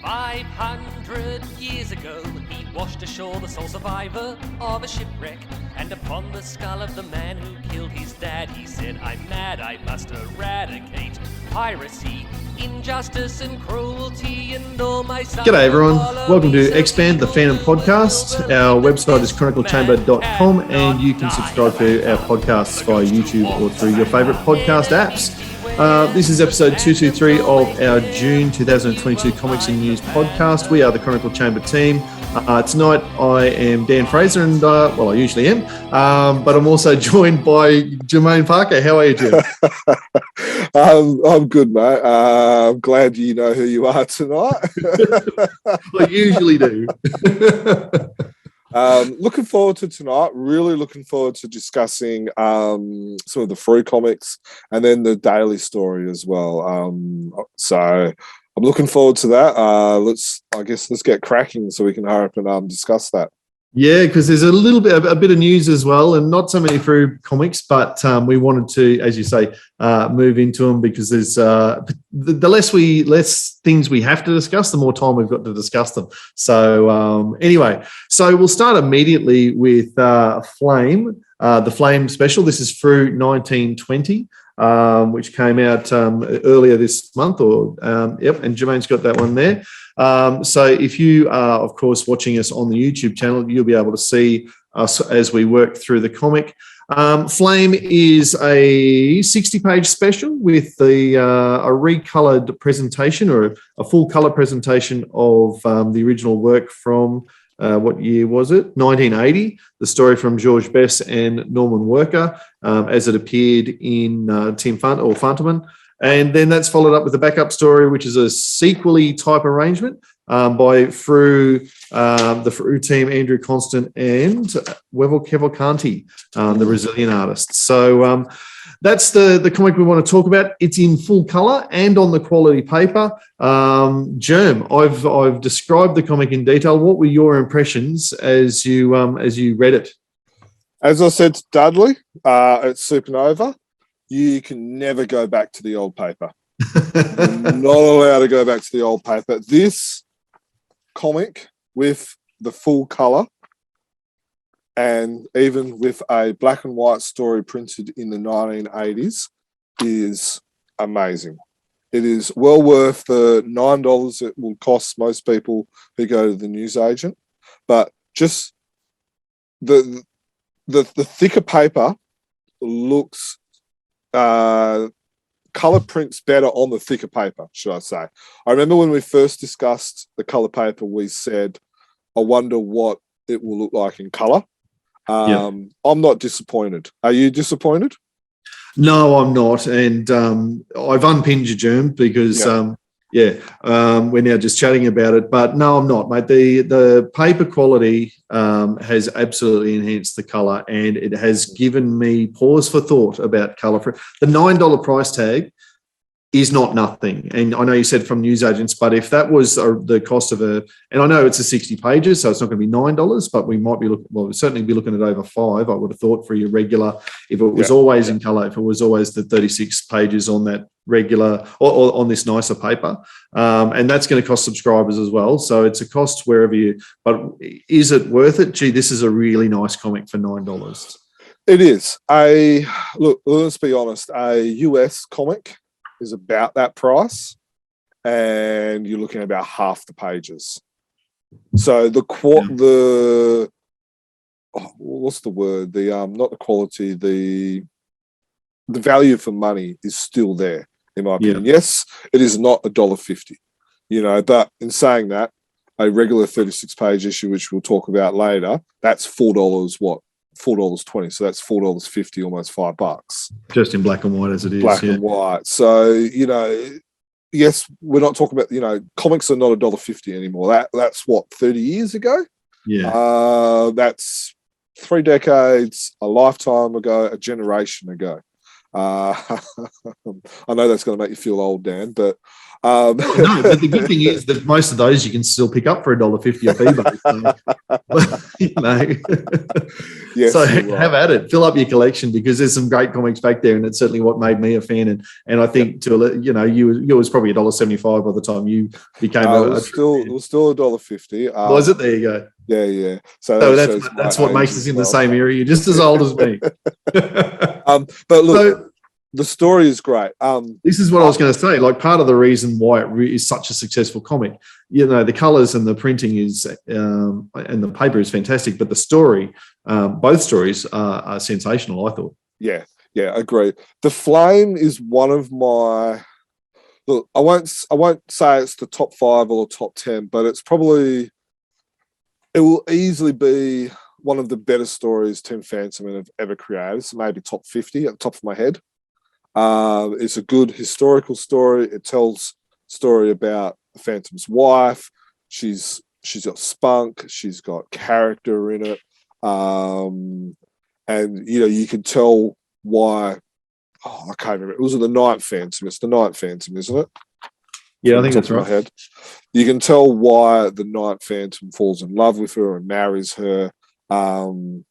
500 years ago, he washed ashore the sole survivor of a shipwreck. And upon the skull of the man who killed his dad, he said, "I'm mad, I must eradicate piracy, injustice and cruelty, and all my sons." G'day everyone, welcome to Expand the Phantom podcast. Our website is chroniclechamber.com and you can subscribe to our podcasts via YouTube or through your favourite podcast apps. This is episode 223 of our June 2022 Comics and News podcast. We are the Chronicle Chamber team. Tonight I am Dan Fraser and, well, I usually am, but I'm also joined by Jermayn Parker. How are you, Jim? I'm good, mate. I'm glad you know who you are tonight. I usually do. Looking forward to tonight. Really looking forward to discussing some of the Frew comics and then the daily story as well. So I'm looking forward to that. Let's get cracking so we can hurry up and discuss that. Yeah, because there's a bit of news as well, and not so many Frew comics, but we wanted to, as you say, move into them because there's the less things we have to discuss, the more time we've got to discuss them. So anyway, so we'll start immediately with Flame, the Flame special. This is Frew 1920. Which came out earlier this month, and Jermayn's got that one there. So if you are, of course, watching us on the YouTube channel, you'll be able to see us as we work through the comic. Flame is a 60-page special with a recolored presentation or a full color presentation of the original work from what year was it? 1980. The story from George Bessis and Norman Worker as it appeared in Fantomen. And then that's followed up with a backup story, which is a sequel-y type arrangement by Frew, the Frew team, Andrew Constant and Wendell Cavalcanti, the Brazilian artist. So that's the comic we want to talk about. It's in full color and on the quality paper. Germ, I've described the comic in detail. What were your impressions as you read it? As I said to Dudley at Supernova, you can never go back to the old paper. You're not allowed to go back to the old paper. This comic with the full color and even with a black and white story printed in the 1980s is amazing. It is well worth the $9 it will cost most people who go to the newsagent. But just the thicker paper looks color prints better on the thicker paper, should I say. I remember when we first discussed the color paper, we said, I wonder what it will look like in color. I'm not disappointed. Are you disappointed? No, I'm not. And I've unpinned your Germ because, we're now just chatting about it. But no, I'm not, mate. The paper quality has absolutely enhanced the colour, and it has given me pause for thought about colour. The $9 price tag is not nothing. And I know you said from newsagents, but if that was the cost of and I know it's a 60 pages, so it's not going to be $9, but we might be we'll certainly be looking at over $5, I would have thought, for your regular, if it was always in colour, if it was always the 36 pages on that regular or on this nicer paper. And that's going to cost subscribers as well. So it's a cost wherever but is it worth it? Gee, this is a really nice comic for $9. It is. Look, let's be honest, a US comic is about that price, and you're looking at about half the pages. So what's the word? Not the quality, the value for money is still there, in my opinion. Yes, it is not $1.50, but in saying that, a regular 36-page issue, which we'll talk about later, that's $4. $4.20, so that's $4.50, almost $5. Just in black and white as it is. Black and white. So, yes, we're not talking about, comics are not $1.50 anymore. That's what, 30 years ago? Yeah. That's 3 decades, a lifetime ago, a generation ago. I know that's going to make you feel old, Dan, but no, but the good thing is that most of those you can still pick up for $1.50 off eBay. Yes, so you're right. have at it, fill up your collection, because there's some great comics back there, and it's certainly what made me a fan. And I think you was probably $1.75 by the time you became it was still $1.50. Was it? There you go. Yeah. So that's what makes us in the same area. You're just as old as me. But look, the story is great. This is what I was going to say. Like, part of the reason why it is such a successful comic, the colors and the printing is, and the paper is fantastic, but the story, both stories are sensational, I thought. Yeah, agree. The Flame is one of my. Look, I won't say it's the top 5 or the top 10, but it's probably. It will easily be one of the better stories Tim Fantomen have ever created. So maybe top 50 at the top of my head. It's a good historical story. It tells a story about the Phantom's wife. She's got spunk. She's got character in it. And, you can tell why. Oh, I can't remember. It was the Night Phantom. It's the Night Phantom, isn't it? Yeah, I think that's right. Head. You can tell why the Night Phantom falls in love with her and marries her. That's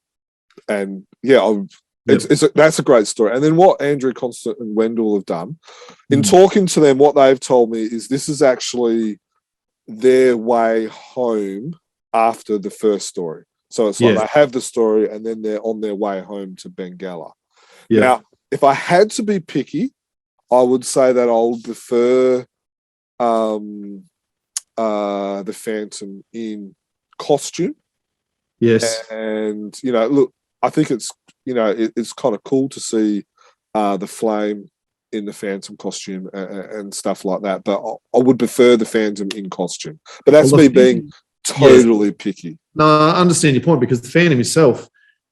a great story. And then what Andrew Constant and Wendell have done, in talking to them, what they've told me is this is actually their way home after the first story. So it's like they have the story and then they're on their way home to Bengala. Yeah. Now, if I had to be picky, I would say that I would prefer the Phantom in costume. Yes. And, look, I think it's, it's kind of cool to see the Flame in the Phantom costume and stuff like that. But I would prefer the Phantom in costume. But that's me being totally picky. No, I understand your point, because the Phantom himself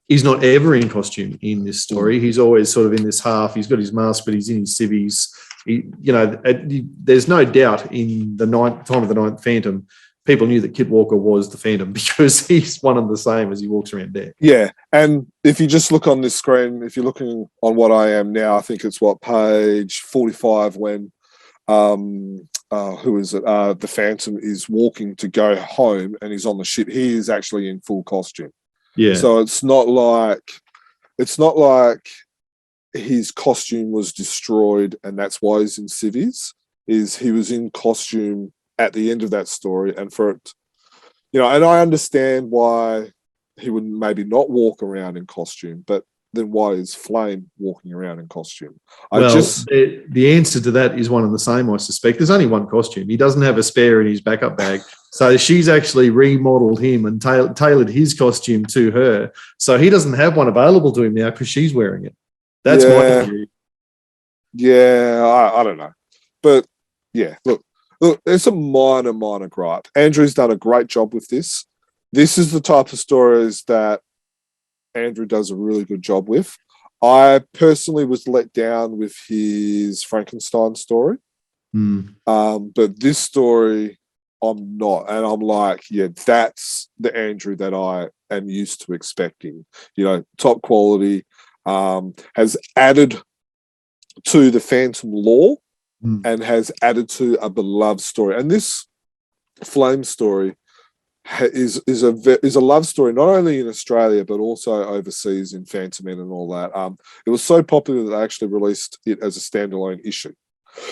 is not ever in costume in this story. He's always sort of in this half. He's got his mask, but he's in his civvies. There's no doubt in the time of the Ninth Phantom, people knew that Kit Walker was the Phantom because he's one and the same as he walks around there. Yeah, and if you just look on this screen, if you're looking on what I am now, I think it's page 45 when who is it? The Phantom is walking to go home and he's on the ship. He is actually in full costume. Yeah. So it's not like his costume was destroyed and that's why he's in civvies. He was in costume at the end of that story, and for it, and I understand why he would maybe not walk around in costume, but then why is Flame walking around in costume? The answer to that is one and the same, I suspect. There's only one costume. He doesn't have a spare in his backup bag. So she's actually remodeled him and tailored his costume to her. So he doesn't have one available to him now because she's wearing it. That's my theory. Yeah, I don't know. But yeah, look, there's a minor gripe. Andrew's done a great job with this. This is the type of stories that Andrew does a really good job with. I personally was let down with his Frankenstein story. But this story, I'm not. And I'm like, that's the Andrew that I am used to expecting. Top quality, has added to the Phantom lore and has added to a beloved story. And this Flame story is a love story, not only in Australia, but also overseas in Fantomen and all that. It was so popular that they actually released it as a standalone issue.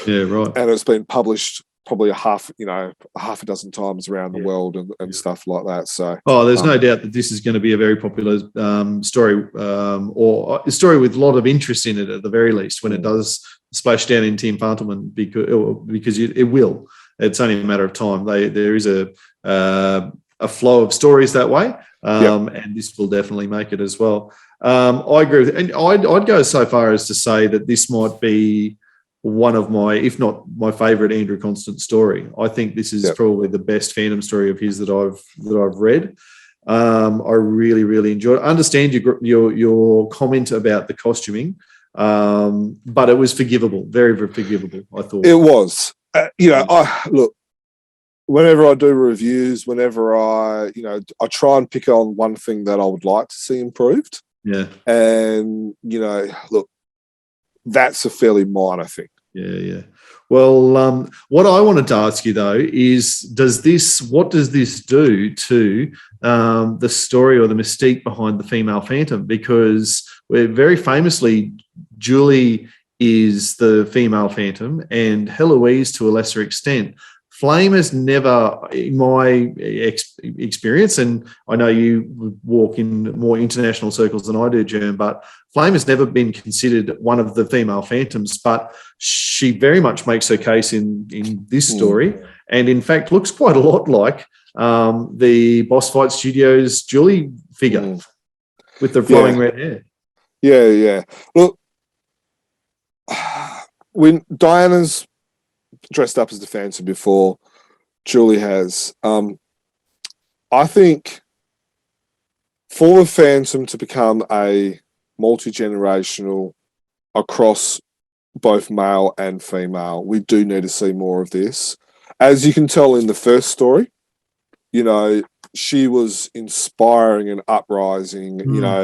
Yeah, right. And it's been published probably a half a dozen times around the world and stuff like that. So, there's no doubt that this is going to be a very popular story, or a story with a lot of interest in it at the very least when it does splash down in Tim Fantomen, because it will. It's only a matter of time. There is a flow of stories that way, and this will definitely make it as well. I agree with it. And I'd go so far as to say that this might be one of my, if not my favourite Andrew Constant story. I think this is probably the best Phantom story of his that I've read. I really, really enjoyed it. I understand your comment about the costuming, but it was forgivable, very, very forgivable, I thought. It was. Look, whenever I do reviews, whenever I try and pick on one thing that I would like to see improved. Yeah. And, look, that's a fairly minor thing. Yeah. Well, what I wanted to ask you though is, what does this do to the story or the mystique behind the female Phantom? Because we're very famously, Julie is the female Phantom, and Heloise to a lesser extent. Flame has never, in my experience, and I know you walk in more international circles than I do, Jerm, but Flame has never been considered one of the female Phantoms, but she very much makes her case in this story, and in fact looks quite a lot like the Boss Fight Studios Julie figure with the flowing red hair. Yeah. Look, when Diana's dressed up as the Phantom before, Julie has. I think for the Phantom to become a multi-generational across both male and female, we do need to see more of this. As you can tell in the first story, she was inspiring and uprising,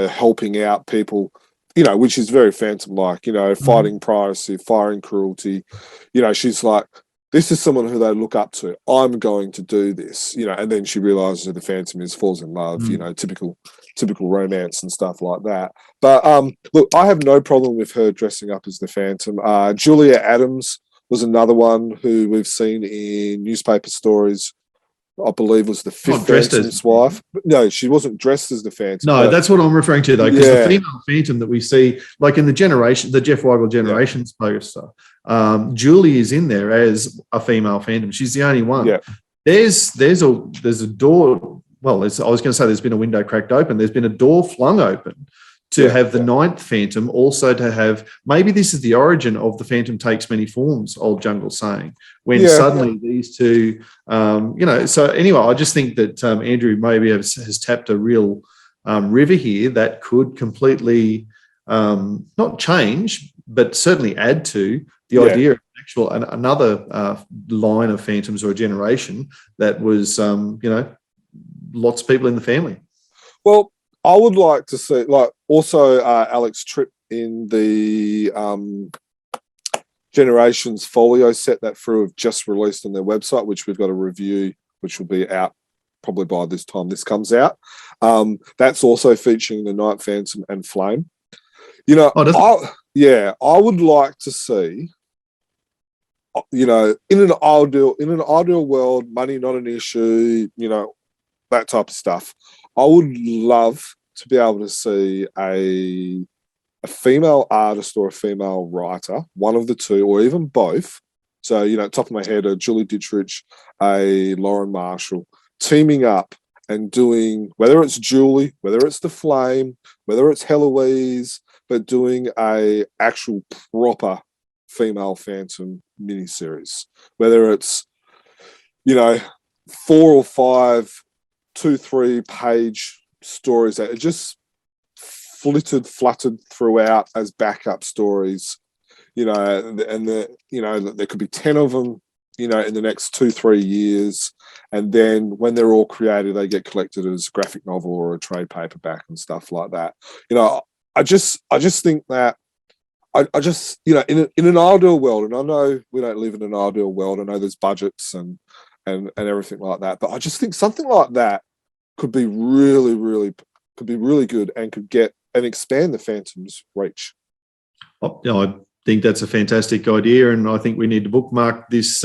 helping out people, which is very Phantom-like, fighting piracy, fighting cruelty. She's like, this is someone who they look up to. I'm going to do this, and then she realizes who the Phantom is, falls in love, typical romance and stuff like that. But look, I have no problem with her dressing up as the Phantom. Julia Adams was another one who we've seen in newspaper stories. I believe was the fifth Phantom's wife. But no, she wasn't dressed as the Phantom. No, that's what I'm referring to, though, because the female Phantom that we see, like in the Jeff Weigel Generations poster, Julie is in there as a female Phantom. She's the only one. Yeah. There's a door. Well, I was going to say there's been a window cracked open. There's been a door flung open to have the ninth Phantom, also to have, maybe this is the origin of the Phantom takes many forms, old Jungle saying, when suddenly these two, so anyway, I just think that Andrew maybe has tapped a real river here that could completely not change, but certainly add to the idea of another line of Phantoms or a generation that was, lots of people in the family. Well, I would like to see, also Alex Tripp in the Generations folio set that Frew have just released on their website, which we've got a review, which will be out probably by this time this comes out. That's also featuring the Night Phantom and Flame. I would like to see, in an ideal world, money not an issue, that type of stuff. I would love to be able to see a female artist or a female writer, one of the two, or even both. So, top of my head, a Julie Dietrich, a Lauren Marshall, teaming up and doing, whether it's Julie, whether it's the Flame, whether it's Heloise, but doing a actual proper female Phantom miniseries. Whether it's, 4 or 5 2-3 page stories that are just fluttered throughout as backup stories, and there could be 10 of them, in the next 2-3 years, and then when they're all created, they get collected as a graphic novel or a trade paperback and stuff like that. I just think that I just in an ideal world, and I know we don't live in an ideal world. I know there's budgets and everything like that. But I just think something like that could be really, really good and could get and expand the Phantom's reach. I think that's a fantastic idea, and I think we need to bookmark this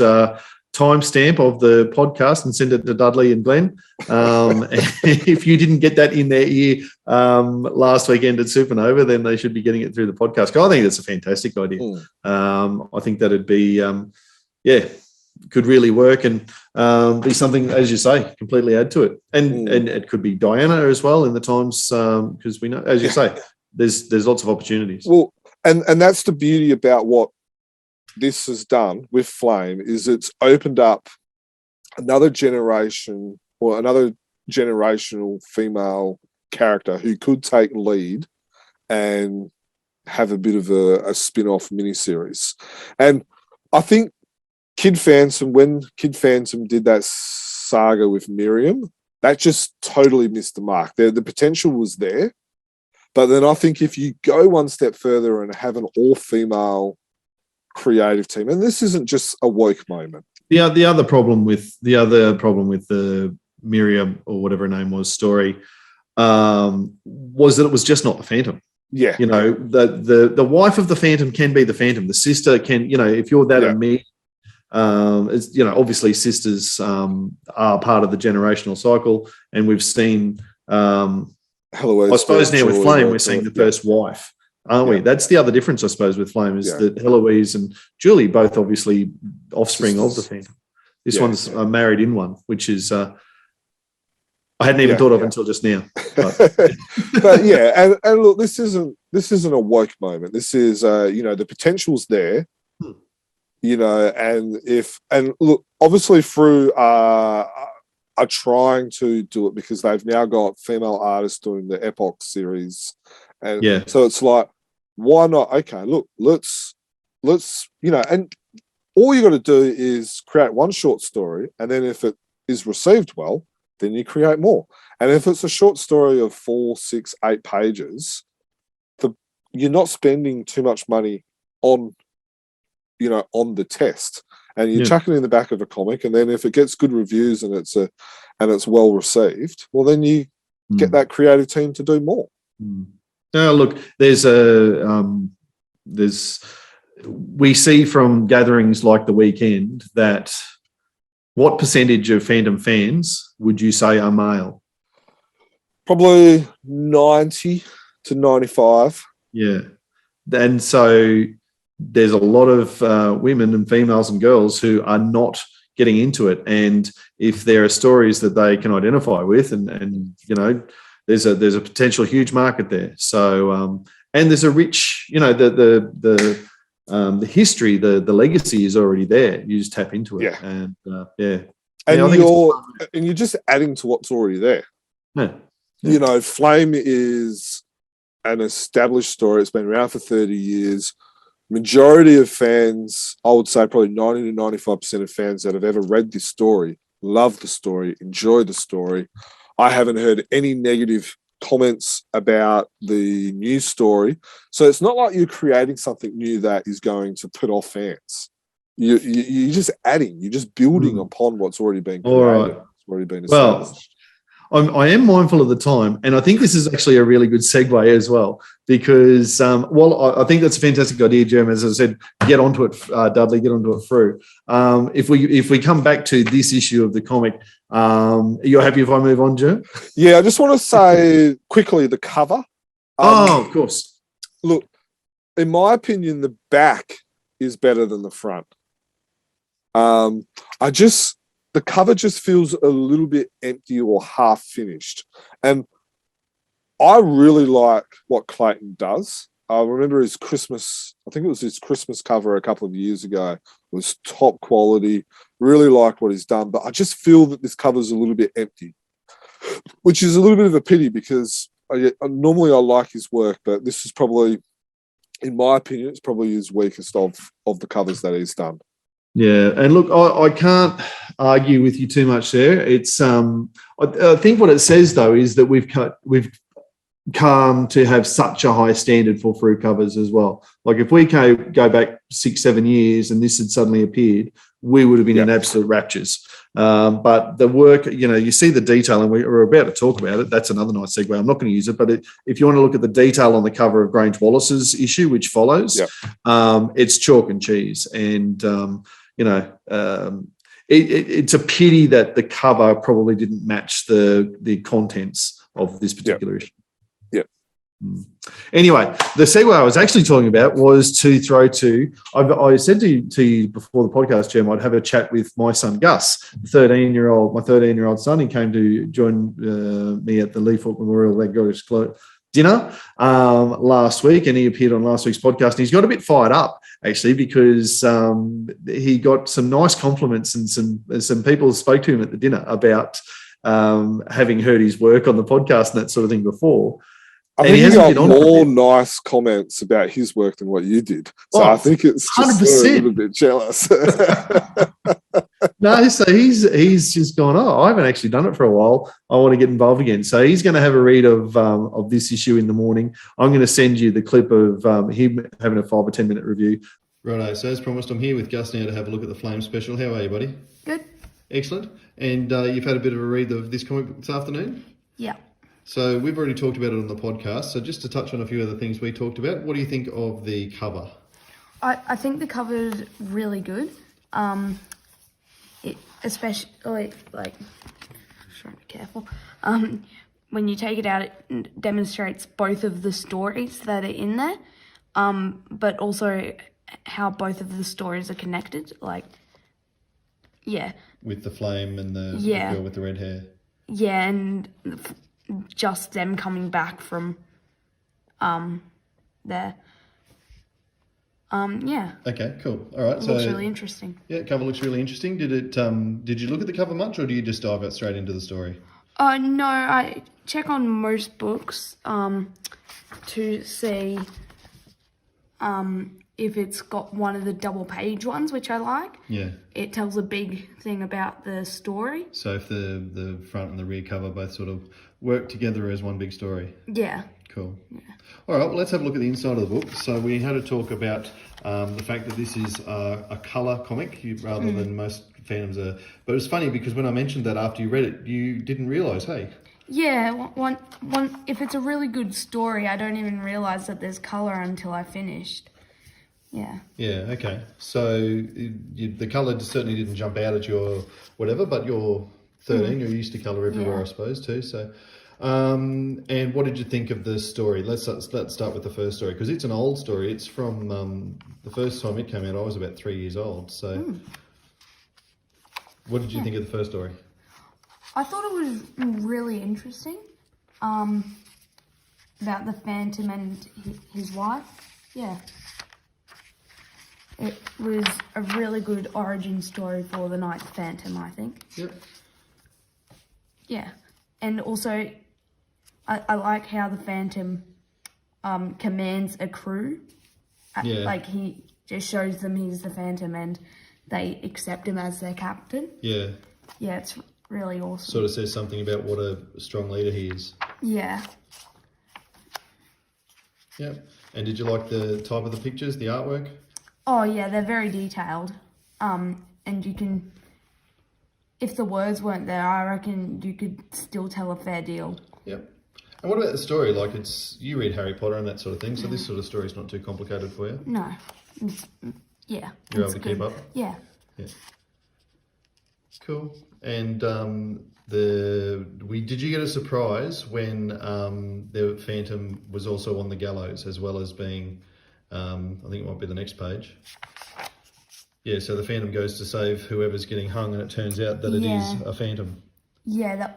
timestamp of the podcast and send it to Dudley and Glenn. If you didn't get that in their ear last weekend at Supernova, then they should be getting it through the podcast. I think that's a fantastic idea. I think that'd be, could really work and be something, as you say, completely add to it. And it could be Diana as well in the times, because we know, as you say, there's lots of opportunities. Well, and that's the beauty about what this has done with Flame, is it's opened up another generation or another generational female character who could take lead and have a bit of a spin-off miniseries. And I think when Kid Phantom did that saga with Miriam, that just totally missed the mark. The potential was there, But then I think if you go one step further and have an all-female creative team, and this isn't just a woke moment. The other problem with the Miriam or whatever her name was story was that it was just not the Phantom. Yeah. You know, the wife of the Phantom can be the Phantom. The sister can, you know, if you're that immediate, it's, you know, obviously sisters are part of the generational cycle, and we've seen Eloise, I suppose now with Julie, Flame we're seeing the first wife, aren't we? That's the other difference, I suppose, with Flame is that Eloise and Julie both obviously offspring of the Phantom. This one's a married in one, which is I hadn't even thought of until just now. But yeah, and look, this isn't a woke moment. This is you know, the potential's there. You know, and look, obviously Frew are trying to do it because they've now got female artists doing the Epoch series, and so it's like, why not? Okay, look, let's you know, and all you got to do is create one short story, and then if it is received well, then you create more. And if it's a short story of 4, 6, 8 pages, you're not spending too much money on, you know, on the test, and you chuck it in the back of a comic, and then if it gets good reviews and it's well received, well, then you get that creative team to do more. Now, look, we see from gatherings like the weekend that what percentage of Phantom fans would you say are male? Probably 90 to 95. Yeah, and so there's a lot of women and females and girls who are not getting into it. And if there are stories that they can identify with, and you know, there's a potential huge market there. So and there's a rich, you know, the history, the legacy is already there. You just tap into it. Yeah. And and you're just adding to what's already there. Yeah. You know, Flame is an established story. It's been around for 30 years. Majority of fans, I would say probably 90 to 95% of fans that have ever read this story, love the story, enjoy the story. I haven't heard any negative comments about the new story. So it's not like you're creating something new that is going to put off fans. You're just adding, you're just building upon what's already been created. All right. It's already been established. I am mindful of the time, and I think this is actually a really good segue as well, because, I think that's a fantastic idea, Jeremy. As I said, get onto it, Dudley, get onto it, Frew. If we come back to this issue of the comic, you're happy if I move on, Jerm? Yeah, I just want to say quickly the cover. Of course. Look, in my opinion, the back is better than the front. The cover just feels a little bit empty or half finished. And I really like what Clayton does. I remember his Christmas cover a couple of years ago. It was top quality. Really like what he's done. But I just feel that this cover's a little bit empty, which is a little bit of a pity because normally I like his work, but this is probably, in my opinion, it's probably his weakest of the covers that he's done. Yeah, and look, I can't argue with you too much there. It's I think what it says though is that we've come to have such a high standard for Frew covers as well. Like if we go back 6-7 years and this had suddenly appeared, we would have been in absolute raptures. But the work, you know, you see the detail, and we're about to talk about it. That's another nice segue. I'm not going to use it, but if you want to look at the detail on the cover of Grange Wallace's issue, which follows, it's chalk and cheese. And, you know, it's a pity that the cover probably didn't match the contents of this particular issue. Anyway, the segue I was actually talking about was to throw to. I said to you before the podcast, Jim, I'd have a chat with my son Gus, my 13-year-old son. He came to join me at the Leafoot Memorial Goddess dinner last week, and he appeared on last week's podcast. And he's got a bit fired up actually because he got some nice compliments, and some people spoke to him at the dinner about having heard his work on the podcast and that sort of thing before. I think he got more nice comments about his work than what you did. So I think it's just 100%. A little bit jealous. No, so he's just gone, oh, I haven't actually done it for a while. I want to get involved again. So he's going to have a read of this issue in the morning. I'm going to send you the clip of him having a 5 or 10 minute review. Righto, so as promised, I'm here with Gus now to have a look at the Flame special. How are you, buddy? Good. Excellent. And you've had a bit of a read of this comic book this afternoon? Yeah. So we've already talked about it on the podcast. So just to touch on a few other things we talked about, what do you think of the cover? I think the cover is really good. It especially like trying to be careful. When you take it out, it demonstrates both of the stories that are in there, but also how both of the stories are connected. Like, yeah. With the Flame and the girl with the red hair. Yeah, and just them coming back from there. Yeah. Okay, cool. All right. It looks really interesting. Yeah, cover looks really interesting. Did you look at the cover much, or do you just dive out straight into the story? No, I check on most books to see if it's got one of the double page ones, which I like. Yeah. It tells a big thing about the story. So if the front and the rear cover both sort of work together as one big story. Yeah. Cool. Yeah. All right, well, let's have a look at the inside of the book. So we had to talk about the fact that this is a colour comic rather than most Phantoms are. But it was funny because when I mentioned that after you read it, you didn't realise, hey? Yeah, one. If it's a really good story, I don't even realise that there's colour until I finished. Yeah. Yeah, okay. So the colour certainly didn't jump out at you or whatever, but you're 13, you're used to colour everywhere, I suppose, too. So, and what did you think of the story? Let's start with the first story, because it's an old story. It's from the first time it came out, I was about 3 years old. So what did you think of the first story? I thought it was really interesting about the Phantom and his wife. Yeah. It was a really good origin story for the Ninth Phantom, I think. Yep. Yeah. And also, I like how the Phantom commands a crew. Yeah. Like, he just shows them he's the Phantom and they accept him as their captain. Yeah. Yeah, it's really awesome. Sort of says something about what a strong leader he is. Yeah. Yep. And did you like the type of the pictures, the artwork? Oh, yeah, they're very detailed. And you can, if the words weren't there, I reckon you could still tell a fair deal. Yep. And what about the story? Like, you read Harry Potter and that sort of thing, so this sort of story's not too complicated for you? No. Yeah. You're able to keep up? Yeah. Yeah. Cool. And did you get a surprise when the Phantom was also on the gallows, as well as being, I think it might be the next page. Yeah, so the Phantom goes to save whoever's getting hung, and it turns out that it is a Phantom. Yeah,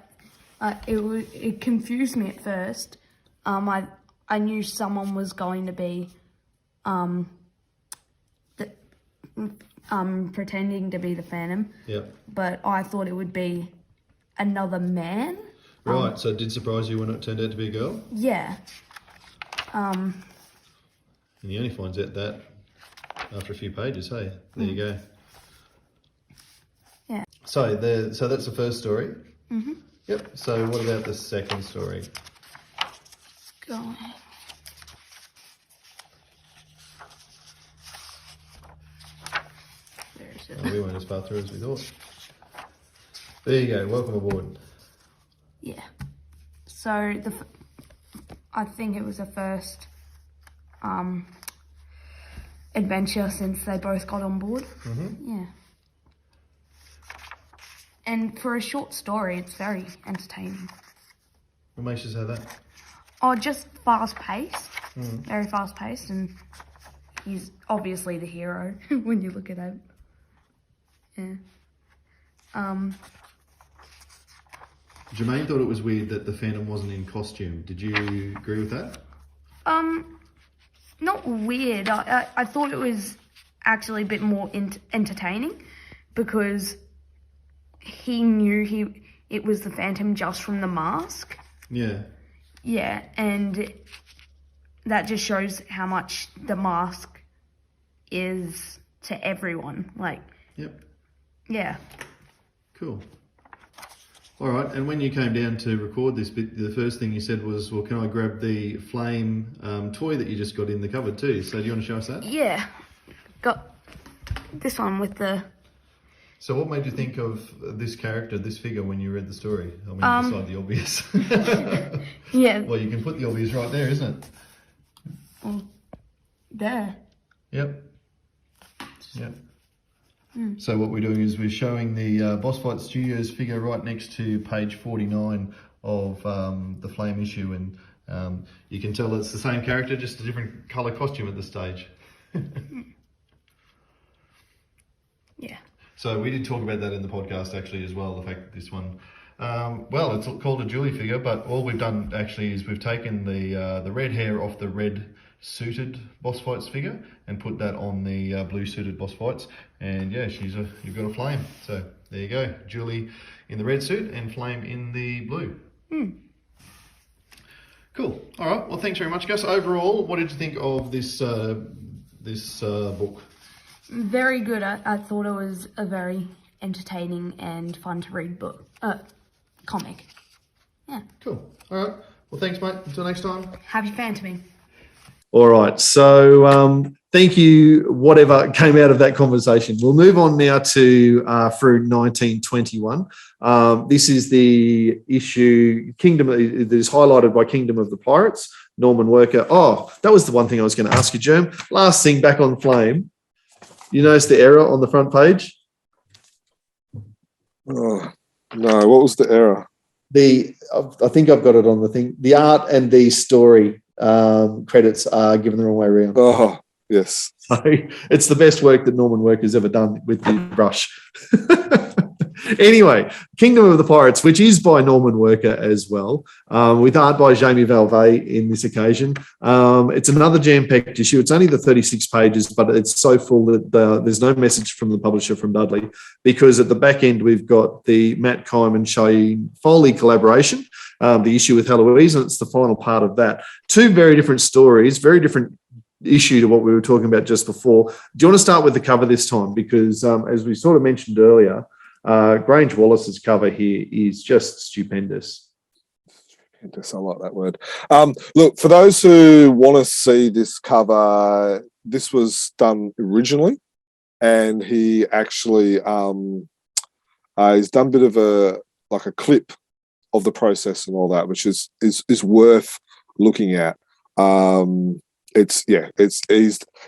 it confused me at first. I knew someone was going to be pretending to be the Phantom. Yeah. But I thought it would be another man. Right, so it did surprise you when it turned out to be a girl? Yeah. And he only finds out that after a few pages, hey? There you go. Yeah. So that's the first story? Mm-hmm. Yep. So what about the second story? Go on. Where is it? Oh, we weren't as far through as we thought. There you go. Welcome aboard. Yeah. So I think it was the first adventure since they both got on board. Mm-hmm. Yeah. And for a short story, it's very entertaining. What makes you say that? Oh, just fast-paced. Very fast-paced, and he's obviously the hero when you look at him. Yeah. Jermayn thought it was weird that the Phantom wasn't in costume. Did you agree with that? Not weird. I thought it was actually a bit more entertaining because he knew it was the Phantom just from the mask. Yeah. Yeah, and that just shows how much the mask is to everyone. Like, Yep. yeah. Cool. All right, and when you came down to record this bit, the first thing you said was, well, can I grab the flame toy that you just got in the cupboard too? So do you want to show us that? Yeah, got this one with the... So what made you think of this character, this figure, when you read the story? I mean, beside the obvious. Yeah. Well, you can put the obvious right there, isn't it? Well, there. Yep. Yep. So what we're doing is we're showing the Boss Fight Studios figure right next to page 49 of the Flame issue, and you can tell it's the same character, just a different colour costume at this stage. Yeah. So we did talk about that in the podcast actually as well, the fact that this one, well, it's called a Julie figure, but all we've done actually is we've taken the red hair off the red suited Boss Fights figure and put that on the blue suited Boss Fights, and yeah, you've got a Flame. So there you go, Julie in the red suit and Flame in the blue. Cool. All right. Well, thanks very much, Gus. Overall, what did you think of this book? Very good. I thought it was a very entertaining and fun to read book, comic. Yeah. Cool. All right. Well, thanks, mate. Until next time. Happy Fantoming. All right. So thank you, whatever came out of that conversation. We'll move on now to Frew 1921. This is the issue Kingdom that is highlighted by Kingdom of the Pirates, Norman Worker. Oh, that was the one thing I was going to ask you, Germ. Last thing, back on Flame. You notice the error on the front page? Oh, no, what was the error? I think I've got it on the thing. The art and the story credits are given the wrong way around. Oh, yes. So it's the best work that Norman Worker's ever done with the brush. Anyway, Kingdom of the Pirates, which is by Norman Worker as well, with art by Jamie Valvey in this occasion. It's another jam-packed issue. It's only the 36 pages, but it's so full that there's no message from the publisher, from Dudley, because at the back end we've got the Matt Kime and Shane Foley collaboration, the issue with Heloise, and it's the final part of that. Two very different stories, very different issue to what we were talking about just before. Do you want to start with the cover this time? Because as we sort of mentioned earlier, Grange Wallace's cover here is just stupendous. Stupendous, I like that word. Look, for those who want to see this cover, this was done originally, and he actually he's done a bit of a clip of the process and all that, which is worth looking at. He's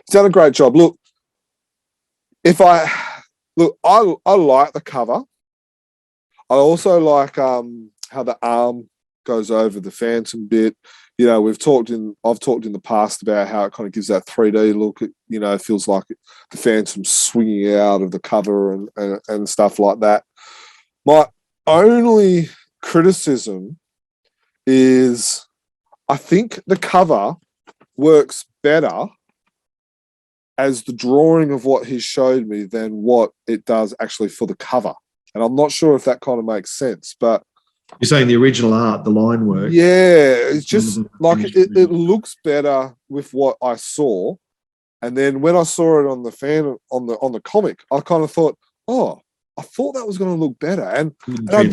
done a great job. Look, I like the cover. I also like how the arm goes over the Phantom bit. You know, I've talked in the past about how it kind of gives that 3D look. It feels like the Phantom's swinging out of the cover and stuff like that. My only criticism is I think the cover works better as the drawing of what he showed me than what it does actually for the cover. And I'm not sure if that kind of makes sense, but... You're saying the original art, the line work? Yeah, it's just like it looks better with what I saw. And then when I saw it on the comic, I kind of thought, oh, I thought that was going to look better. And I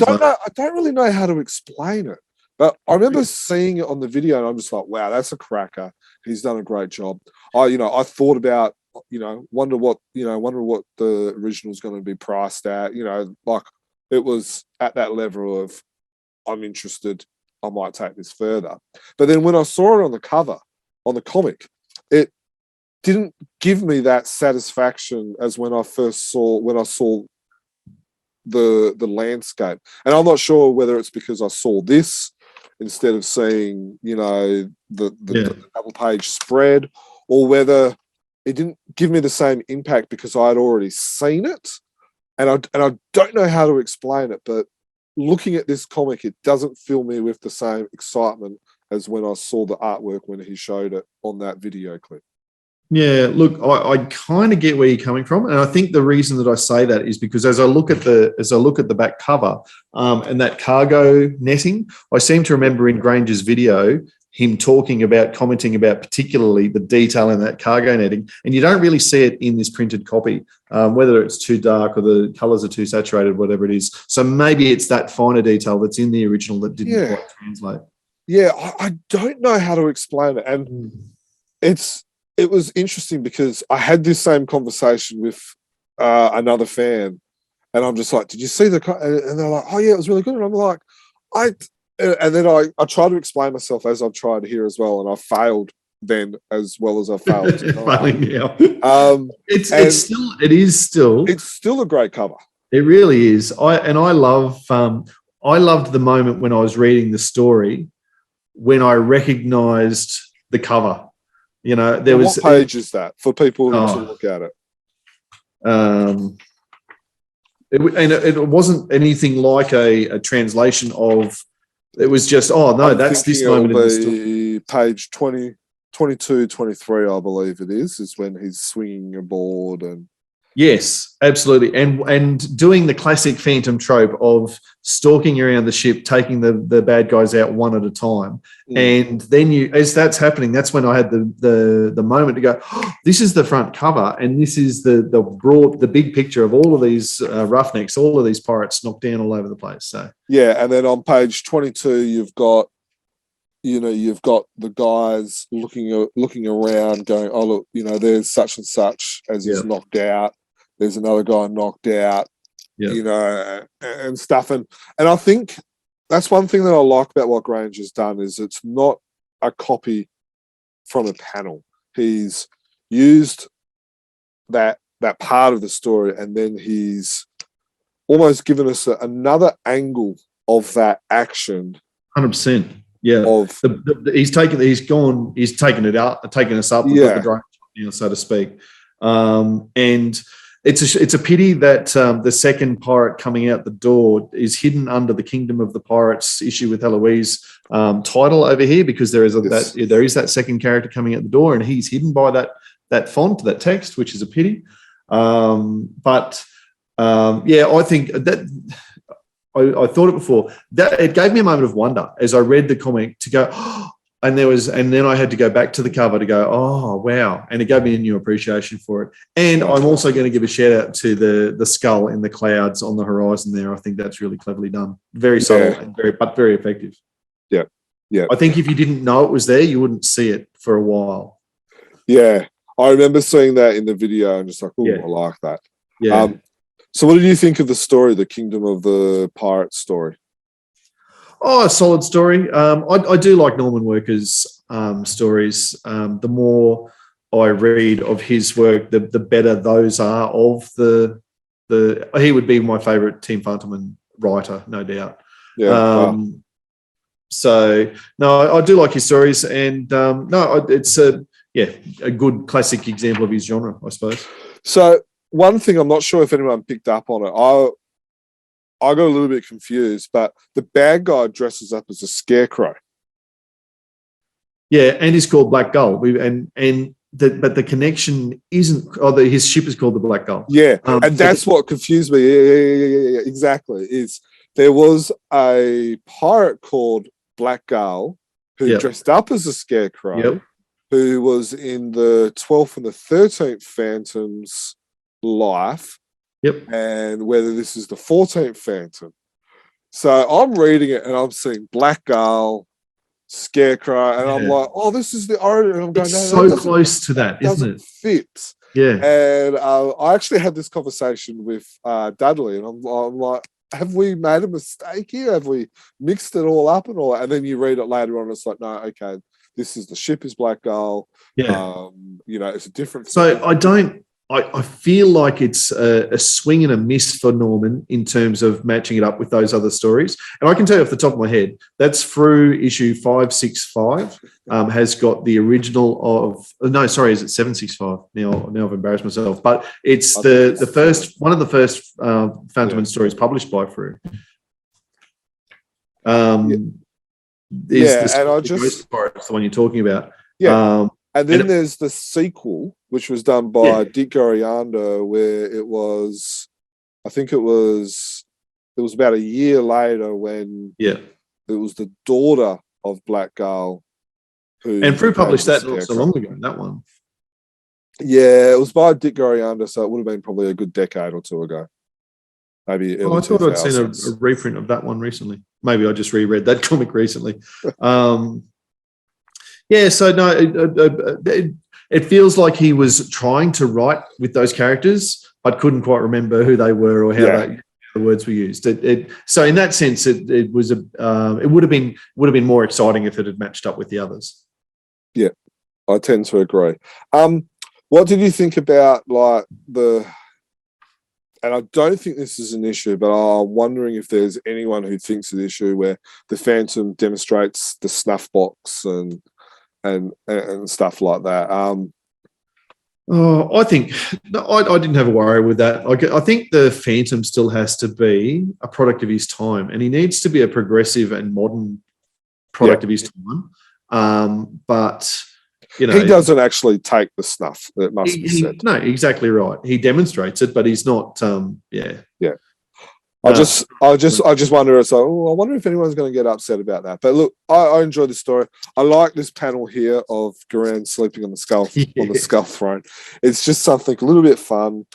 don't really know how to explain it. But I remember seeing it on the video and I'm just like, wow, that's a cracker. He's done a great job. I thought about, wonder what the original is going to be priced at. Like it was at that level of, I'm interested, I might take this further. But then when I saw it on the cover, on the comic, it didn't give me that satisfaction as when I saw the landscape. And I'm not sure whether it's because I saw this instead of seeing, the double page spread, or whether it didn't give me the same impact because I had already seen it. And I don't know how to explain it, but looking at this comic, it doesn't fill me with the same excitement as when I saw the artwork when he showed it on that video clip. Yeah, look, I kind of get where you're coming from, and I think the reason that I say that is because as I look at the back cover and that cargo netting, I seem to remember in Granger's video him commenting about particularly the detail in that cargo netting, and you don't really see it in this printed copy, whether it's too dark or the colours are too saturated, whatever it is. So maybe it's that finer detail that's in the original that didn't quite translate. Yeah, I don't know how to explain it, and it was interesting because I had this same conversation with another fan, and I'm just like, "Did you see the?" And they're like, "Oh yeah, it was really good." And I'm like, and then I try to explain myself as I've tried here as well, and I failed then as well as I failed tonight. It's still a great cover. It really is. I loved the moment when I was reading the story when I recognised the cover. You know, what page is that for people to look at it? It wasn't anything like a translation of. It was just, that's this moment in the story. Page 20, 22, 23, I believe it is when he's swinging aboard and. Yes, absolutely. And doing the classic Phantom trope of stalking around the ship, taking the bad guys out one at a time. And then as that's happening, that's when I had the moment to go, this is the front cover, and this is the big picture of all of these roughnecks, all of these pirates knocked down all over the place. So yeah, and then on page 22, you've got the guys looking around, going, oh look, there's such and such as is knocked out. There's another guy knocked out, and stuff. And I think that's one thing that I like about what Granger's done is it's not a copy from a panel. He's used that part of the story, and then he's almost given us another angle of that action. 100%. Yeah. He's taken it out, taken us up with the drone, so to speak. And it's a pity that the second pirate coming out the door is hidden under the Kingdom of the Pirates issue with Eloise title over here, because there is that second character coming out the door, and he's hidden by that font, that text, which is a pity. I think that I thought it before. That it gave me a moment of wonder as I read the comic to go. And then I had to go back to the cover to go, oh, wow. And it gave me a new appreciation for it. And I'm also going to give a shout out to the skull in the clouds on the horizon there. I think that's really cleverly done. Very subtle and very effective. Yeah. Yeah. I think if you didn't know it was there, you wouldn't see it for a while. Yeah. I remember seeing that in the video and just like, oh, I like that. Yeah. So what did you think of the story, the Kingdom of the Pirates story? Oh, a solid story. I do like Norman Worker's stories. The more I read of his work, the better those are of the he would be my favourite Team Fantomen writer, no doubt. Yeah. So no, I do like his stories, and it's a good classic example of his genre, I suppose. So one thing, I'm not sure if anyone picked up on it. I got a little bit confused, but the bad guy dresses up as a scarecrow. Yeah, and he's called Black Gull. But the connection isn't. His ship is called the Black Gull. Yeah, and that's what confused me. Yeah, exactly. Is there was a pirate called Black Gull who dressed up as a scarecrow, who was in the 12th and the 13th Phantom's life. Yep. And whether this is the 14th Phantom. So I'm reading it and I'm seeing Black Gull, Scarecrow, and I'm like, oh, this is the origin. And I'm going, it's so close to that, isn't it? Fit. Yeah. And I actually had this conversation with Dudley, and I'm like, have we made a mistake here? Have we mixed it all up and all that? And then you read it later on, it's like, no, okay, this is the ship is Black Gull. Yeah. It's a different. So I feel like it's a swing and a miss for Norman in terms of matching it up with those other stories. And I can tell you off the top of my head, that's Frew issue 565, has got the original of, is it 765? Now I've embarrassed myself. But it's the first, one of the first Fantomen stories published by Frew. And I just... That's the one you're talking about. Yeah. And then there's the sequel, which was done by Dick Goriando, where it was about a year later when it was the daughter of Black Gull And Frew published that not so Scarecrow. long ago, that one. Yeah, it was by Dick Goriander, so it would have been probably a good decade or two ago. Maybe early I thought I'd seen a 2000s. reprint of that one recently. Maybe I just reread that comic recently. So no, it feels like he was trying to write with those characters, but couldn't quite remember who they were or how the words were used. So in that sense, it was it would have been more exciting if it had matched up with the others. Yeah, I tend to agree. What did you think about like and I don't think this is an issue, but I'm wondering if there's anyone who thinks an issue where the Phantom demonstrates the snuff box and stuff like that. I think I didn't have a worry with that. I think the Phantom still has to be a product of his time, and he needs to be a progressive and modern product of his time. But he doesn't actually take the snuff. It must be said. No, exactly right. He demonstrates it, but he's not. I just wonder. I wonder if anyone's going to get upset about that. But look, I enjoy the story. I like this panel here of Garand sleeping on the skull on the skull throne. It's just something a little bit fun.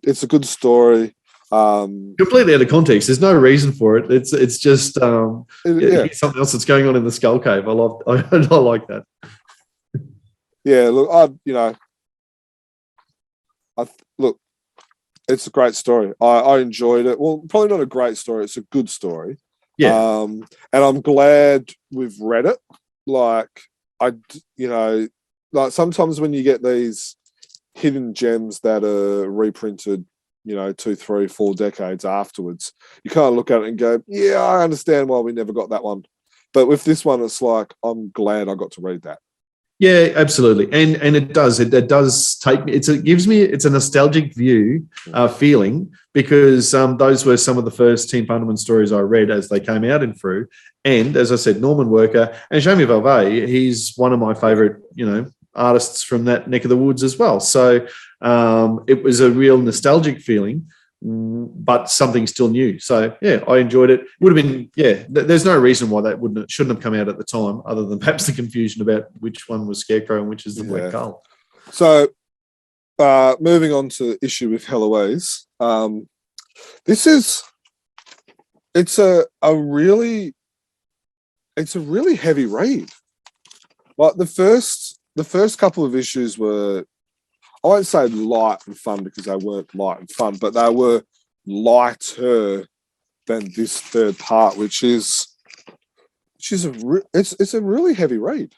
It's a good story. Completely out of context. There's no reason for it. It's just something else that's going on in the skull cave. I like that. Yeah, look, look, it's a great story. I enjoyed it. Well, probably not a great story. It's a good story. Yeah. And I'm glad we've read it. Like, like sometimes when you get these hidden gems that are reprinted, 2, 3, 4 decades afterwards, you kind of look at it and go, yeah, I understand why we never got that one. But with this one, it's like, I'm glad I got to read that. Yeah, absolutely, and it does take me. It's a nostalgic feeling because those were some of the first Team Fantomen stories I read as they came out in Frew, and as I said, Norman Worker and Jamie Valvey. He's one of my favourite, artists from that neck of the woods as well. So it was a real nostalgic feeling, but something still new. So yeah, I enjoyed it. Would have been there's no reason why that shouldn't have come out at the time, other than perhaps the confusion about which one was Scarecrow and which is the Black Cull. So moving on to the issue with Heloise, it's a really heavy read. Like the first couple of issues were, I won't say light and fun because they weren't light and fun, but they were lighter than this third part, which is it's a really heavy read.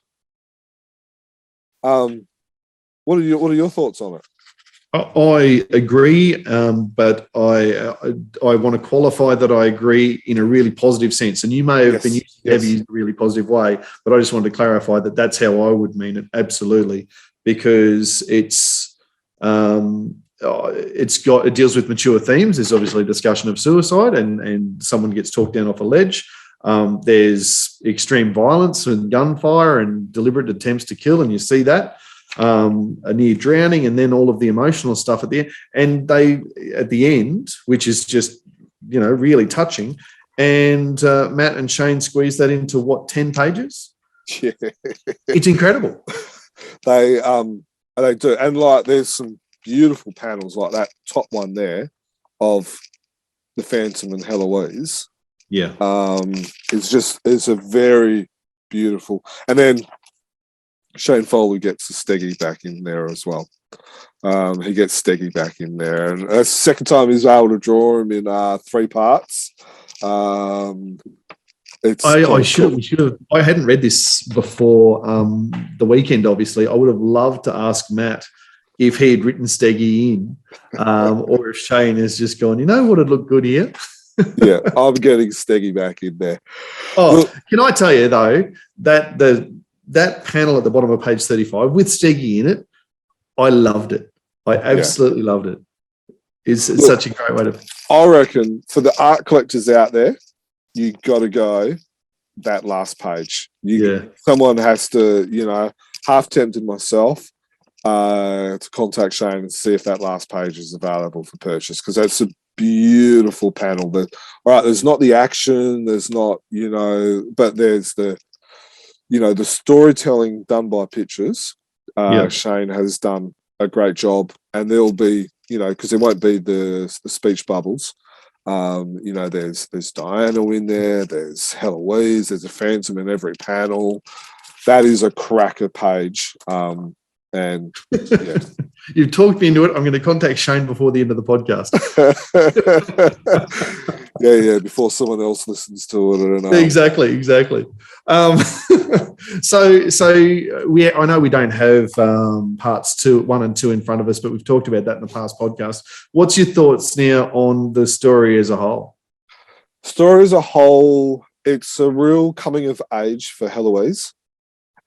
What are your thoughts on it? I agree, but I want to qualify that I agree in a really positive sense. And you may have been using heavy in a really positive way, but I just wanted to clarify that that's how I would mean it. Absolutely, because it deals with mature themes. There's obviously a discussion of suicide and someone gets talked down off a ledge. There's extreme violence and gunfire and deliberate attempts to kill, and you see that. A near drowning, and then all of the emotional stuff at the end. And they, at the end, which is just, really touching. And Matt and Shane squeezed that into 10 pages? Yeah. It's incredible. They do. And like, there's some beautiful panels like that top one there of the Phantom and Heloise. Yeah. It's a very beautiful. And then Shane Foley gets the Steggy back in there as well. He gets Steggy back in there, and that's the second time he's able to draw him in 3 parts. I should have. I hadn't read this before the weekend. Obviously, I would have loved to ask Matt if he had written Steggy in, or if Shane has just gone. What would look good here? Yeah, I'm getting Steggy back in there. Can I tell you though that panel at the bottom of page 35 with Steggy in it, I loved it. I absolutely loved it. It's such a great way to... I reckon for the art collectors out there, you got to go that last page. Someone has to, half tempted myself to contact Shane and see if that last page is available for purchase, because that's a beautiful panel. There's not the action, there's not, but there's the the storytelling done by pictures, Yeah. Shane has done a great job, and there'll be, because there won't be the speech bubbles. There's Diana in there, there's Heloise, there's a Phantom in every panel. That is a cracker page. And yeah. You've talked me into it. I'm going to contact Shane before the end of the podcast. Before someone else listens to it. And, Exactly. I know we don't have parts 1 and 2 in front of us, but we've talked about that in the past podcast. What's your thoughts now on the story as a whole? Story as a whole, it's a real coming of age for Heloise.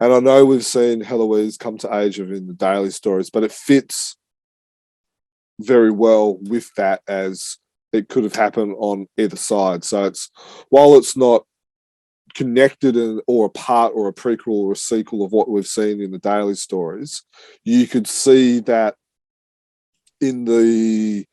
And I know we've seen Heloise come to age in the daily stories, but it fits very well with that, as it could have happened on either side. So while it's not connected or a part or a prequel or a sequel of what we've seen in the daily stories, you could see that in the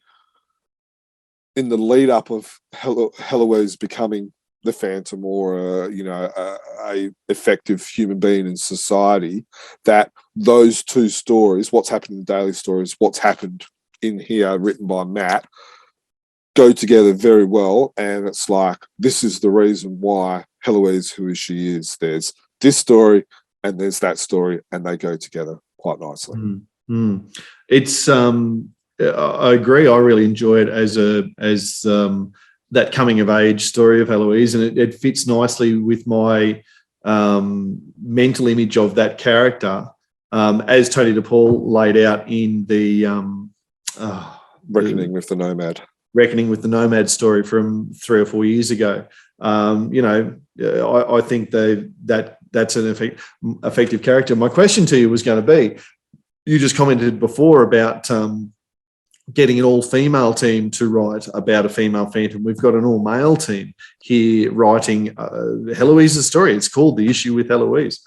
lead up of Heloise becoming the Phantom, or a effective human being in society, that those two stories, what's happened in the daily stories, what's happened in here written by Matt, go together very well. And it's like, this is the reason why Heloise, who she is, there's this story and there's that story, and they go together quite nicely. It's I agree. I really enjoy it as that coming of age story of Heloise, and it fits nicely with my mental image of that character, as Tony DePaul laid out in the Reckoning with the Nomad. Reckoning with the Nomad story from 3 or 4 years ago. I think that's an effective character. My question to you was going to be, you just commented before about getting an all-female team to write about a female Phantom. We've got an all-male team here writing Heloise's story. It's called The Issue with Heloise.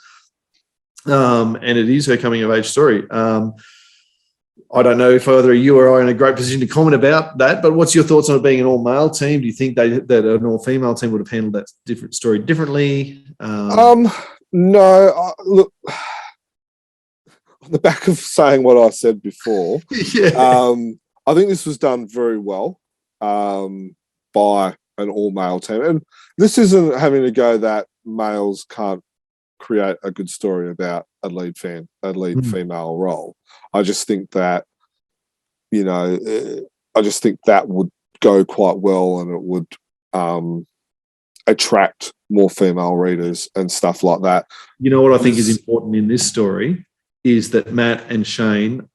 And it is her coming-of-age story. I don't know if either you or I are in a great position to comment about that, but what's your thoughts on it being an all-male team? Do you think that an all-female team would have handled that different story differently? No. Look, on the back of saying what I said before, I think this was done very well by an all-male team. And this isn't having to go that males can't create a good story about a lead female role. I just think that, that would go quite well, and it would attract more female readers and stuff like that. You know what I think is important in this story is that Matt and Shane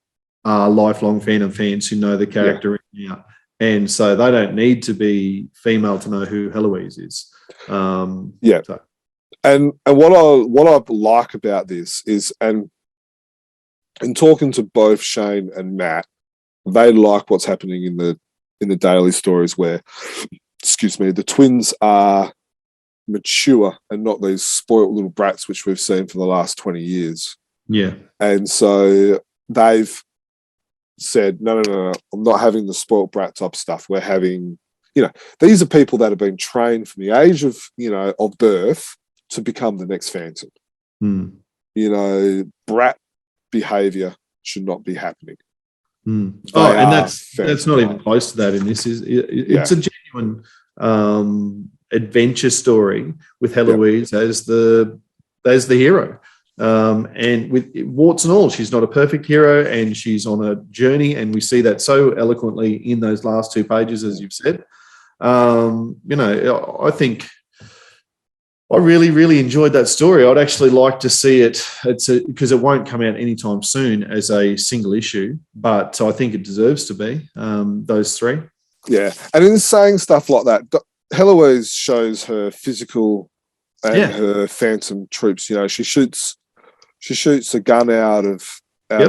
are lifelong Phantom fans who know the character in and out. And so they don't need to be female to know who Heloise is. And what I like about this is, and in talking to both Shane and Matt, they like what's happening in the daily stories where, the twins are mature and not these spoilt little brats which we've seen for the last 20 years. Yeah. And so they've said, no, I'm not having the spoilt brat type stuff. We're having, these are people that have been trained from the age of, of birth to become the next Phantom. Brat behavior should not be happening. And that's not even close to that in this. It's a genuine adventure story with Heloise as the hero. And with warts and all, she's not a perfect hero, and she's on a journey, and we see that so eloquently in those last 2 pages, as you've said. I think I really, really enjoyed that story. I'd actually like to see it. Because it won't come out anytime soon as a single issue, but I think it deserves to be those 3. Yeah, and in saying stuff like that, Heloise shows her physical and her Phantom troops. She shoots a gun out of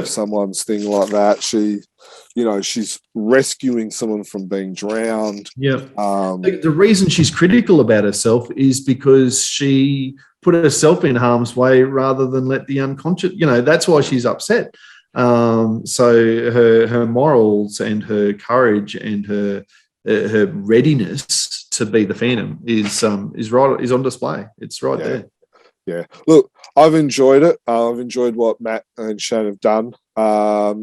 someone's thing like that. She's rescuing someone from being drowned. The reason she's critical about herself is because she put herself in harm's way rather than let the unconscious, that's why she's upset. So her morals and her courage and her readiness to be the Phantom is on display. It's right there. Yeah. Look, I've enjoyed it. I've enjoyed what Matt and Shane have done.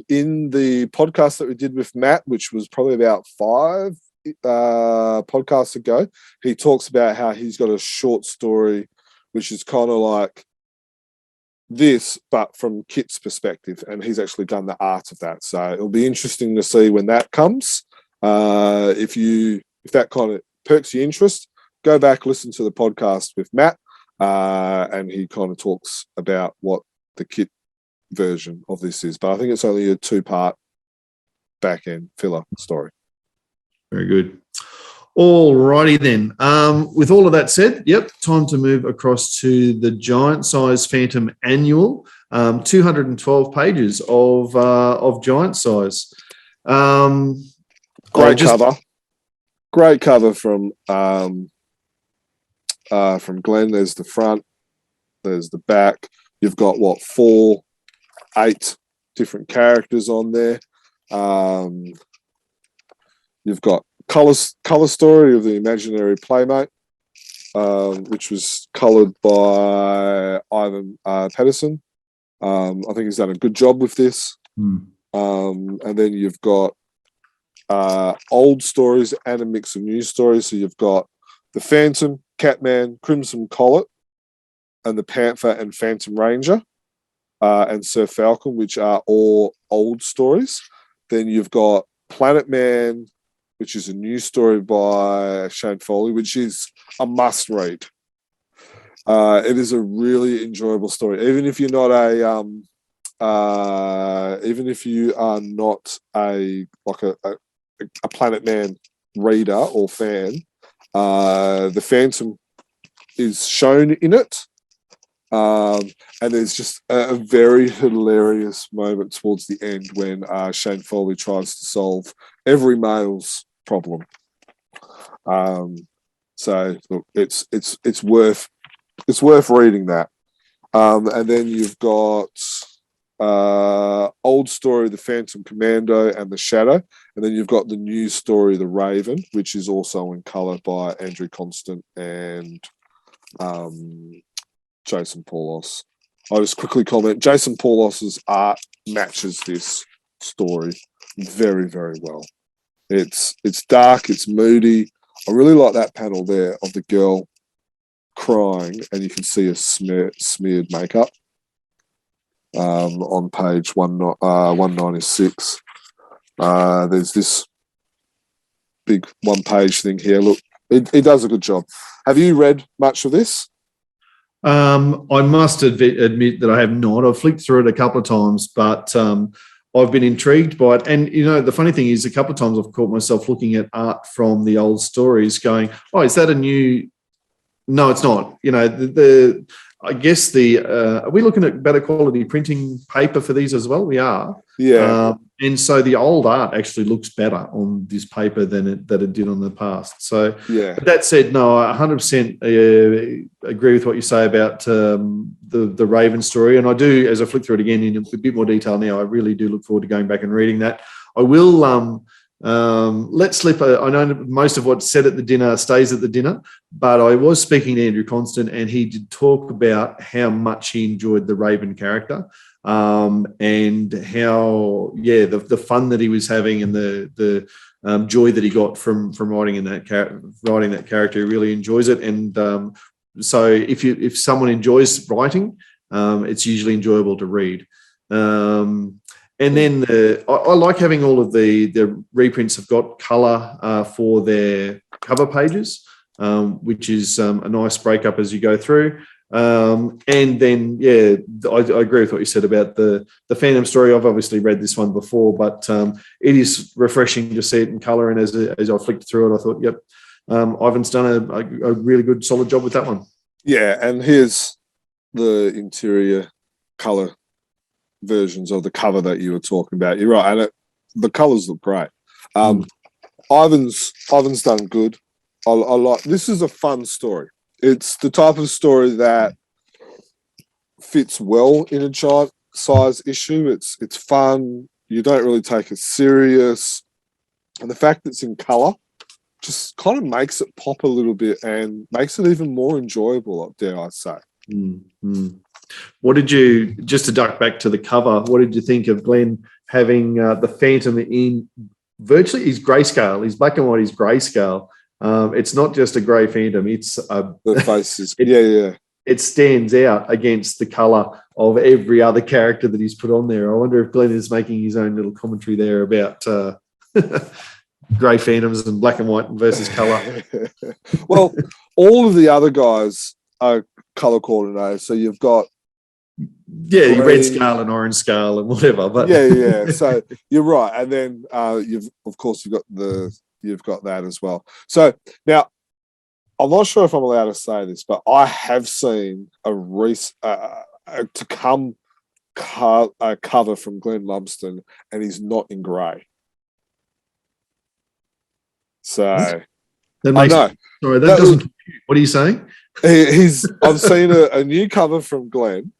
In the podcast that we did with Matt, which was probably about 5 podcasts ago, he talks about how he's got a short story, which is kind of like this, but from Kit's perspective, and he's actually done the art of that. So it'll be interesting to see when that comes. If that kind of perks your interest, go back, listen to the podcast with Matt, and he kind of talks about what the Kit version of this is. But I think it's only a 2-part back end filler story. Very good. All righty then. With all of that said, time to move across to the giant size Phantom Annual, 212 pages of giant size. Great cover from Glenn. There's the front, there's the back. You've got 8 different characters on there. You've got color story of the imaginary playmate, which was colored by Ivan Pedersen. I think he's done a good job with this. And then you've got old stories and a mix of new stories. So you've got the Phantom, Catman, Crimson Collet, and the Panther and Phantom Ranger, and Sir Falcon, which are all old stories. Then you've got Planetman, which is a new story by Shane Foley, which is a must read. It is a really enjoyable story, even if you're not a Planetman reader or fan. The Phantom is shown in it, and there's just a very hilarious moment towards the end when Shane Foley tries to solve every male's problem. So look, it's worth reading that. And then you've got old story, the Phantom Commando and the Shadow, and then you've got the new story, the Raven, which is also in colour by Andrew Constant and Jason Paulos. I'll just quickly comment, Jason Paulos's art matches this story very, very well. It's dark, it's moody. I really like that panel there of the girl crying, and you can see a smeared makeup on page 196. There's this big 1-page thing here. Look, it does a good job. Have you read much of this? I must admit that I have not. I've flicked through it a couple of times, but I've been intrigued by it. And, the funny thing is, a couple of times I've caught myself looking at art from the old stories going, oh, is that a new... No, it's not. I guess are we looking at better quality printing paper for these as well? We are. Yeah. And so the old art actually looks better on this paper than it did on the past. So yeah. But that said, no, I 100% agree with what you say about the Raven story. And I do, as I flick through it again in a bit more detail now, I really do look forward to going back and reading that. I will let slip. I know most of what's said at the dinner stays at the dinner, but I was speaking to Andrew Constant, and he did talk about how much he enjoyed the Raven character, and how the fun that he was having and the joy that he got from writing that character. He really enjoys it, and so if someone enjoys writing, it's usually enjoyable to read. And then I like having all of the reprints have got colour for their cover pages, which is a nice breakup as you go through. And then, I agree with what you said about the Phantom story. I've obviously read this one before, but it is refreshing to see it in colour. And as I flicked through it, I thought, Ivan's done a really good, solid job with that one. Yeah, and here's the interior colour versions of the cover that you were talking about. You're right, and the colours look great. Ivan's done good. I like. This is a fun story. It's the type of story that fits well in a giant size issue. It's fun. You don't really take it serious, and the fact that it's in colour just kind of makes it pop a little bit and makes it even more enjoyable, dare I say. What did you, just to duck back to the cover, what did you think of Glenn having the Phantom in virtually his grayscale, his black and white, his grayscale? It's not just a grey Phantom, it's The faces. yeah. It stands out against the colour of every other character that he's put on there. I wonder if Glenn is making his own little commentary there about grey Phantoms and black and white versus colour. Well, all of the other guys are colour coordinated. So you've got your red scale and orange scale and whatever. But yeah. So you're right, and then you've got that as well. So now, I'm not sure if I'm allowed to say this, but I have seen a cover from Glenn Lumsden, and he's not in grey. So that makes, I know. Sorry, that doesn't. What are you saying? I've seen a new cover from Glenn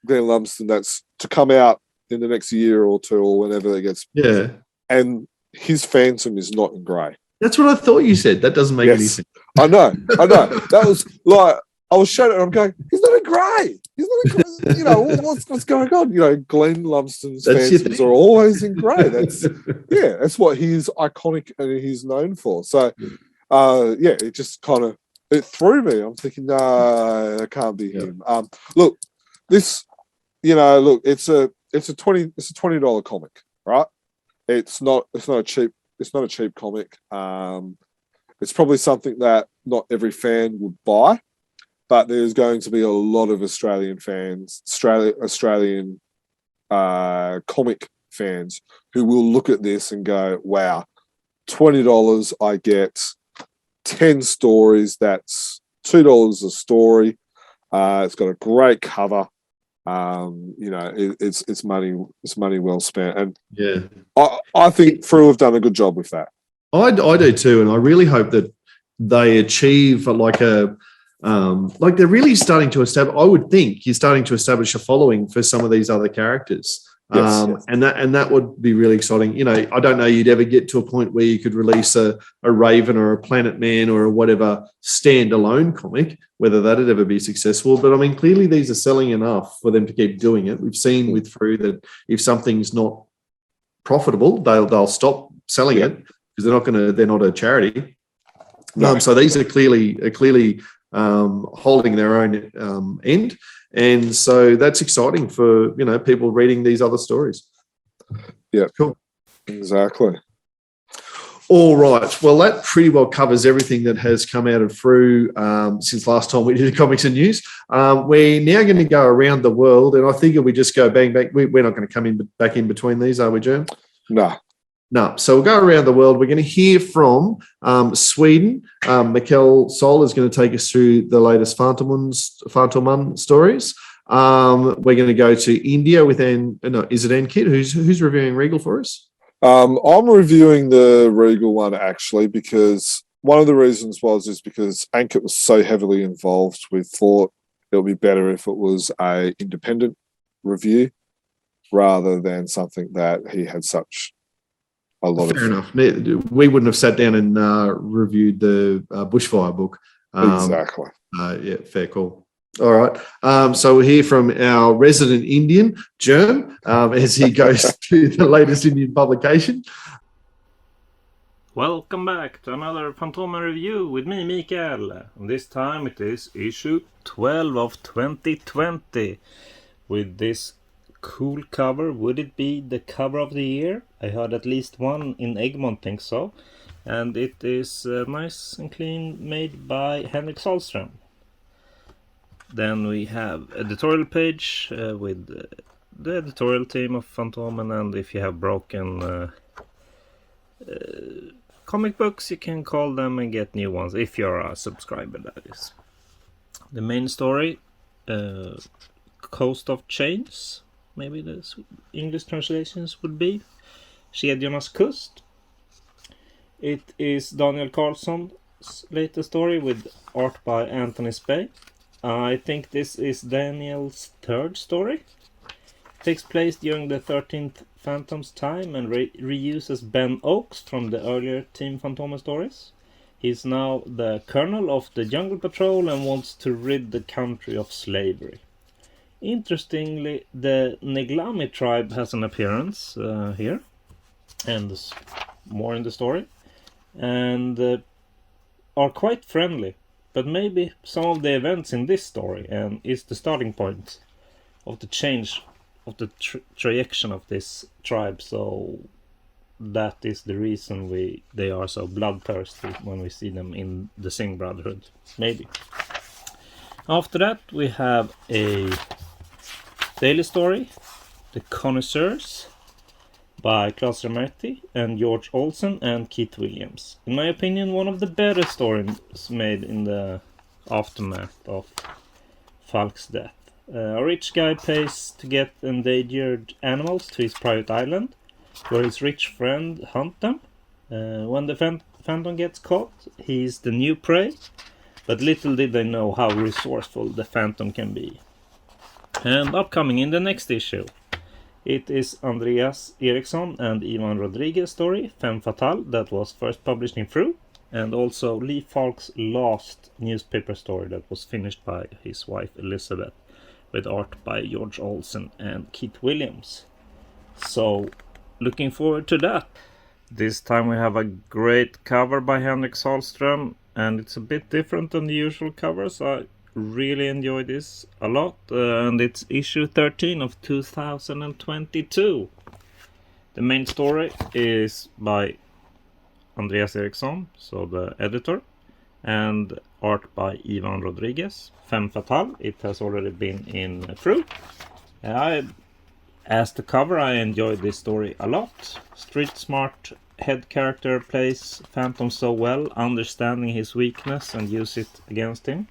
Lumsden that's to come out in the next year or two or whenever it gets. Yeah. And his Phantom is not in grey. That's what I thought you said. That doesn't make any sense. I know. That was like, I was showing it and I'm going, he's not in grey. He's not in grey. You know, what's going on? You know, Glenn Lumsden's Phantoms are always in grey. That's what he's iconic and he's known for. So, it just kind of, it threw me. I'm thinking, no, that can't be him. Look, it's a $20 comic, right? It's not a cheap comic. It's probably something that not every fan would buy, but there's going to be a lot of Australian fans, Australian comic fans who will look at this and go, wow, $20, I get 10 stories. That's $2 a story. It's got a great cover. It's money well spent. And I think Frew have done a good job with that. I do too, and I really hope that they achieve they're really starting to establish. I would think you're starting to establish a following for some of these other characters. Yes. And that would be really exciting. You know, I don't know you'd ever get to a point where you could release a Raven or a Planetman or whatever standalone comic, whether that'd ever be successful. But I mean, clearly these are selling enough for them to keep doing it. We've seen with Frew that if something's not profitable, they'll stop selling it because they're not a charity. No. So these are clearly holding their own end. And so that's exciting for, people reading these other stories. Yeah. Cool. Exactly. All right. Well, that pretty well covers everything that has come out of Frew since last time we did Comics and News. We're now going to go around the world, and I figure we just go bang, bang. We're not going to come back in between these, are we, Jerm? No. So we'll go around the world. We're going to hear from Sweden. Mikael Lyck is going to take us through the latest Fantomen stories. We're going to go to India with is it Ankit? Who's reviewing Regal for us? I'm reviewing the Regal one actually because one of the reasons is because Ankit was so heavily involved. We thought it would be better if it was a independent review rather than something that he had such a lot of. Fair enough. We wouldn't have sat down and reviewed the Bushfire book. Exactly. Fair call. All right. So we'll hear from our resident Indian, Jerm, as he goes through the latest Indian publication. Welcome back to another Fantomen review with me, Mikael. And this time it is issue 12 of 2020 with this cool cover. Would it be the cover of the year? I heard at least one in Egmont thinks so. And it is nice and clean, made by Henrik Sahlström. Then we have editorial page with the editorial team of Fantomen, and if you have broken comic books, you can call them and get new ones if you're a subscriber, that is. The main story, Coast of Chains, maybe the English translations would be Kedjornas kust. It is Daniel Carlsson's latest story with art by Anthony Spey. I think this is Daniel's third story. It takes place during the 13th Phantom's time and reuses Ben Oakes from the earlier Team Fantomen stories. He's now the colonel of the Jungle Patrol and wants to rid the country of slavery. Interestingly, the Neglami tribe has an appearance here, and there's more in the story, and are quite friendly. But maybe some of the events in this story is the starting point of the change of the trajectory of this tribe. So that is the reason they are so bloodthirsty when we see them in the Singh Brotherhood. Maybe. After that, we have a daily story, The Connoisseurs, by Claes Remerti and George Olsen and Keith Williams. In my opinion, one of the better stories made in the aftermath of Falk's death. A rich guy pays to get endangered animals to his private island, where his rich friend hunt them. When the Phantom gets caught, he's the new prey, but little did they know how resourceful the Phantom can be. And upcoming in the next issue, it is Andreas Eriksson and Ivan Rodriguez story, Femme Fatale, that was first published in Frew, and also Lee Falk's last newspaper story that was finished by his wife Elizabeth, with art by George Olsen and Keith Williams. So, looking forward to that. This time we have a great cover by Henrik Sahlström, and it's a bit different than the usual covers. I really enjoy this a lot, and it's issue 13 of 2022. The main story is by Andreas Eriksson, so the editor, and art by Ivan Rodriguez. Femme Fatale, it has already been in Frew. As the cover, I enjoyed this story a lot. Street smart head character plays Phantom so well, understanding his weakness and use it against him.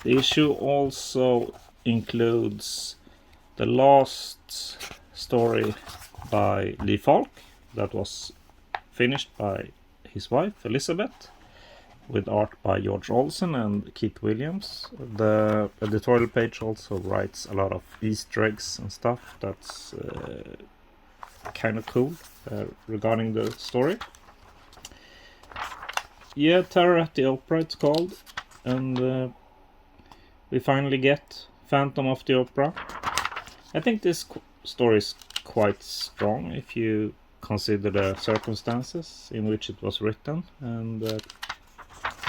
The issue also includes the last story by Lee Falk that was finished by his wife Elizabeth, with art by George Olsen and Keith Williams. The editorial page also writes a lot of Easter eggs and stuff that's kind of cool regarding the story. Yeah, Terror at the Opera it's called, and we finally get Phantom of the Opera. I think this story is quite strong if you consider the circumstances in which it was written, and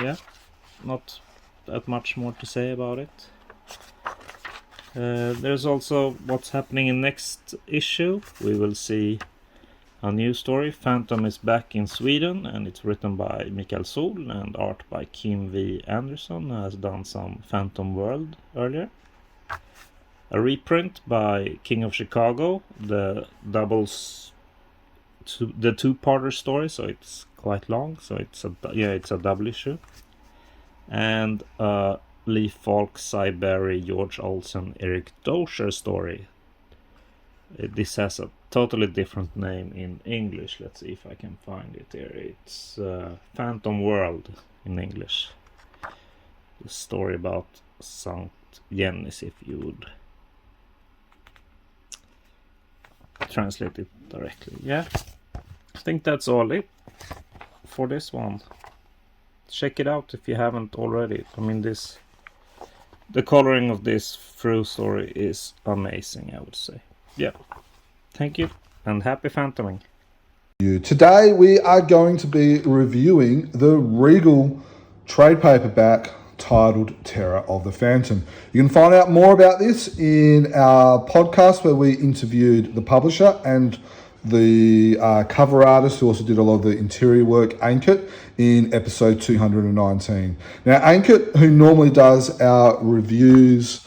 yeah, not that much more to say about it. There's also what's happening in next issue. We will see a new story. Phantom is back in Sweden, and it's written by Mikael Sol and art by Kim V. Anderson, who has done some Phantom World earlier. A reprint by King of Chicago, the two-parter story, so it's quite long. So it's a double issue. And Lee Falk, Cy Berry, George Olsen, Eric Dozier story. This has a totally different name in English. Let's see if I can find it here. It's Phantom World in English. The story about St. Jennis, if you would translate it directly. Yeah, I think that's all it for this one. Check it out if you haven't already. I mean, the coloring of this Frew story is amazing, I would say. Yeah. Thank you, and happy Phantoming. Today we are going to be reviewing the Regal trade paperback titled Terror of the Phantom. You can find out more about this in our podcast where we interviewed the publisher and the cover artist who also did a lot of the interior work, Ankit, in episode 219. Now, Ankit, who normally does our reviews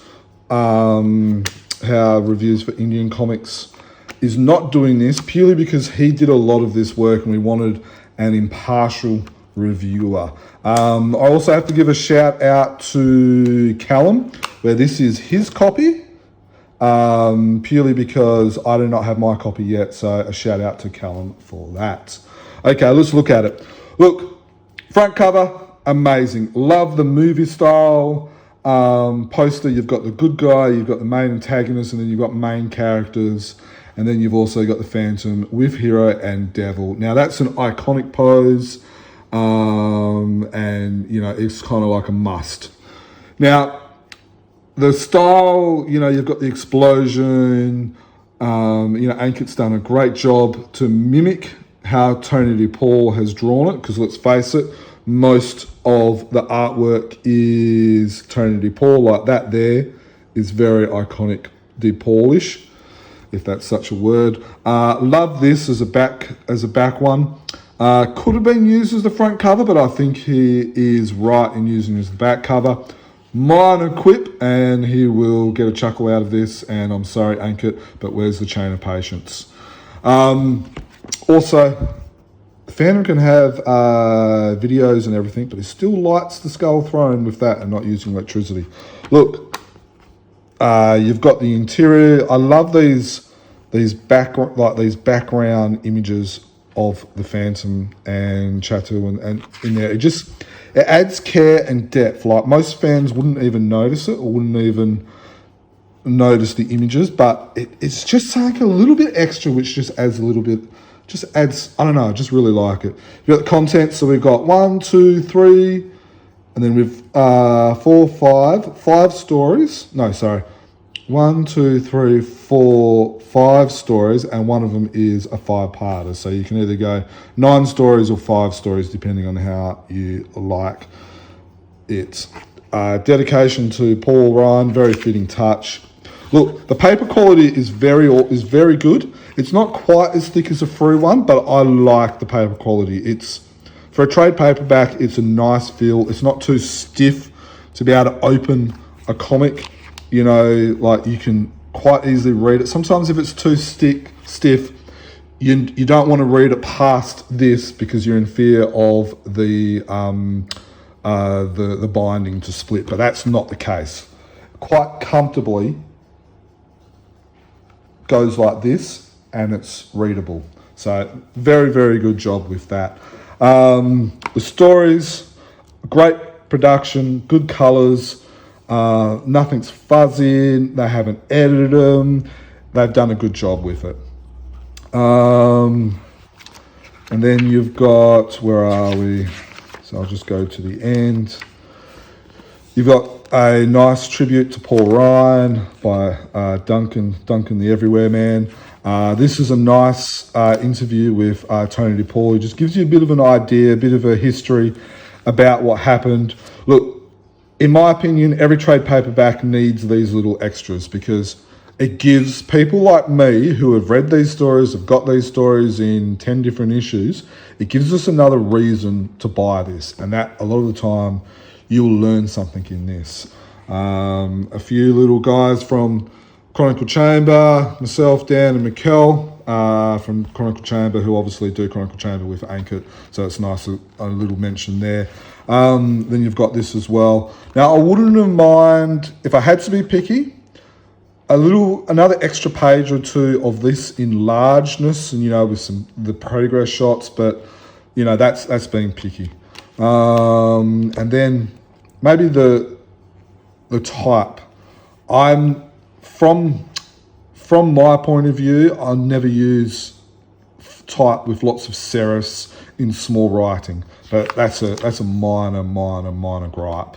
for Indian comics, is not doing this purely because he did a lot of this work and we wanted an impartial reviewer. I also have to give a shout out to Callum, where this is his copy, purely because I do not have my copy yet, so a shout out to Callum for that. Okay, let's look at it. Look, front cover, amazing. Love the movie style poster. You've got the good guy, you've got the main antagonist, and then you've got main characters, and then you've also got the Phantom with hero and devil. Now that's an iconic pose. and it's kind of like a must. Now, the style, you've got the explosion. Ankert's done a great job to mimic how Tony DePaul has drawn it, because let's face it, most of the artwork is Tony DePaul. Like that there is very iconic DePaulish, if that's such a word. Love this as a back one. Could have been used as the front cover, but I think he is right in using it as the back cover. Minor quip, and he will get a chuckle out of this, and I'm sorry, Ankert, but where's the chain of patience? Also, the Phantom can have videos and everything, but he still lights the skull throne with that and not using electricity. Look, you've got the interior. I love these background images of the Phantom and Chatu and in there. It adds care and depth. Like most fans wouldn't even notice it or wouldn't even notice the images, but it's just something a little bit extra, which just adds a little bit, I don't know, I just really like it. You've got the content, so we've got 1, 2, 3, and then we've 4, 5 stories. No, sorry. 1, 2, 3, 4, 5 stories, and one of them is a 5-parter. So you can either go 9 stories or 5 stories, depending on how you like it. Dedication to Paul Ryan, very fitting touch. Look, the paper quality is very good. It's not quite as thick as a Frew one, but I like the paper quality. It's for a trade paperback. It's a nice feel. It's not too stiff to be able to open a comic. Like you can quite easily read it. Sometimes if it's too stiff, you don't want to read it past this because you're in fear of the binding to split. But that's not the case. Quite comfortably goes like this, and it's readable. So very, very good job with that. The stories, great production, good colours. Nothing's fuzzy. They haven't edited them. They've done a good job with it. And then you've got, where are we? So I'll just go to the end. You've got a nice tribute to Paul Ryan by Duncan the Everywhere Man. This is a nice interview with Tony DePaul. It just gives you a bit of an idea, a bit of a history about what happened. Look, in my opinion, every trade paperback needs these little extras because it gives people like me who have read these stories, have got these stories in 10 different issues, it gives us another reason to buy this. And that, a lot of the time, you'll learn something in this. A few little guys from Chronicle Chamber, myself, Dan and Mikael from Chronicle Chamber, who obviously do Chronicle Chamber with Ankert, so it's nice, a little mention there. Then you've got this as well. Now, I wouldn't have mind, if I had to be picky, another extra page or two of this in largeness and, with the progress shots, but, that's being picky. And then maybe the type. I'm, from my point of view, I never use type with lots of serifs in small writing, but that's a minor gripe.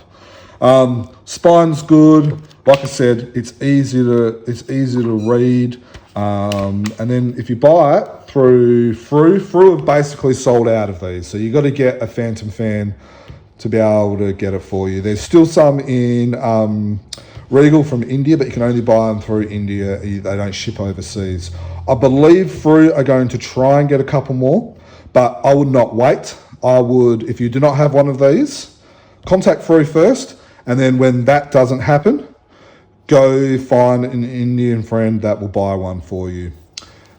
Spine's good. Like I said, it's easy to read. And then if you buy it through Frew have basically sold out of these, so you got to get a Phantom fan to be able to get it for you. There's still some in Regal from India, but you can only buy them through India. They don't ship overseas. I believe Frew are going to try and get a couple more, but I would not wait. I would, if you do not have one of these, contact Frew first, and then when that doesn't happen, go find an Indian friend that will buy one for you.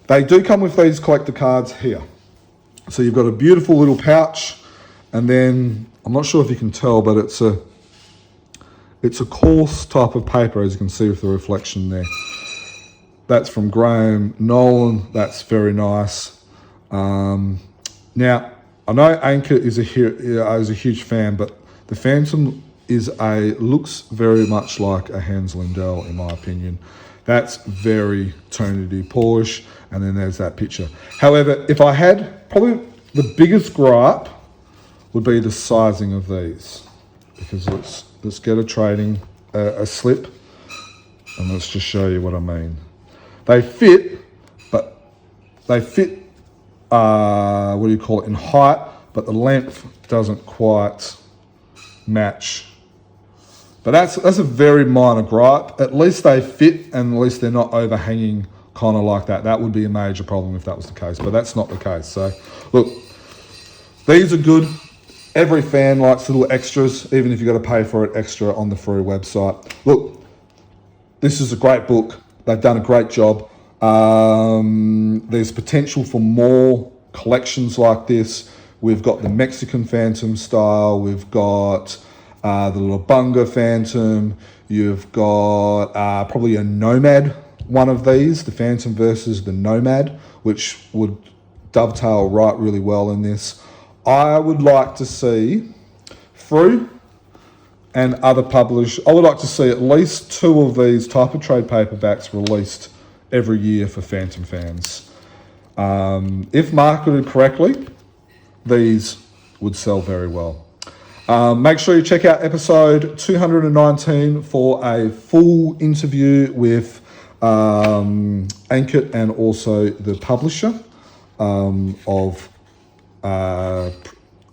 They do come with these collector cards here. So you've got a beautiful little pouch, and then, I'm not sure if you can tell, but it's a coarse type of paper, as you can see with the reflection there. That's from Graham Nolan. That's very nice. Now, I know Ankert is a huge fan, but the Phantom looks very much like a Hans Lindell, in my opinion. That's very Tony DePaulish, and then there's that picture. However, if I had, probably the biggest gripe would be the sizing of these, because let's get a slip, and let's just show you what I mean. They fit, but they fit, in height, but the length doesn't quite match. But that's a very minor gripe. At least they fit, and at least they're not overhanging kind of like that. That would be a major problem if that was the case, but that's not the case. So, look, these are good. Every fan likes little extras, even if you've got to pay for it extra on the Frew website. Look, this is a great book. They've done a great job. There's potential for more collections like this. We've got the Mexican Phantom style. We've got the little Bunga Phantom. You've got probably a Nomad one of these, the Phantom versus the Nomad, which would dovetail really well in this. I would like to see Frew and other publishers. I would like to see at least 2 of these type of trade paperbacks released every year for Phantom fans. If marketed correctly, these would sell very well. Make sure you check out episode 219 for a full interview with Ankit and also the publisher of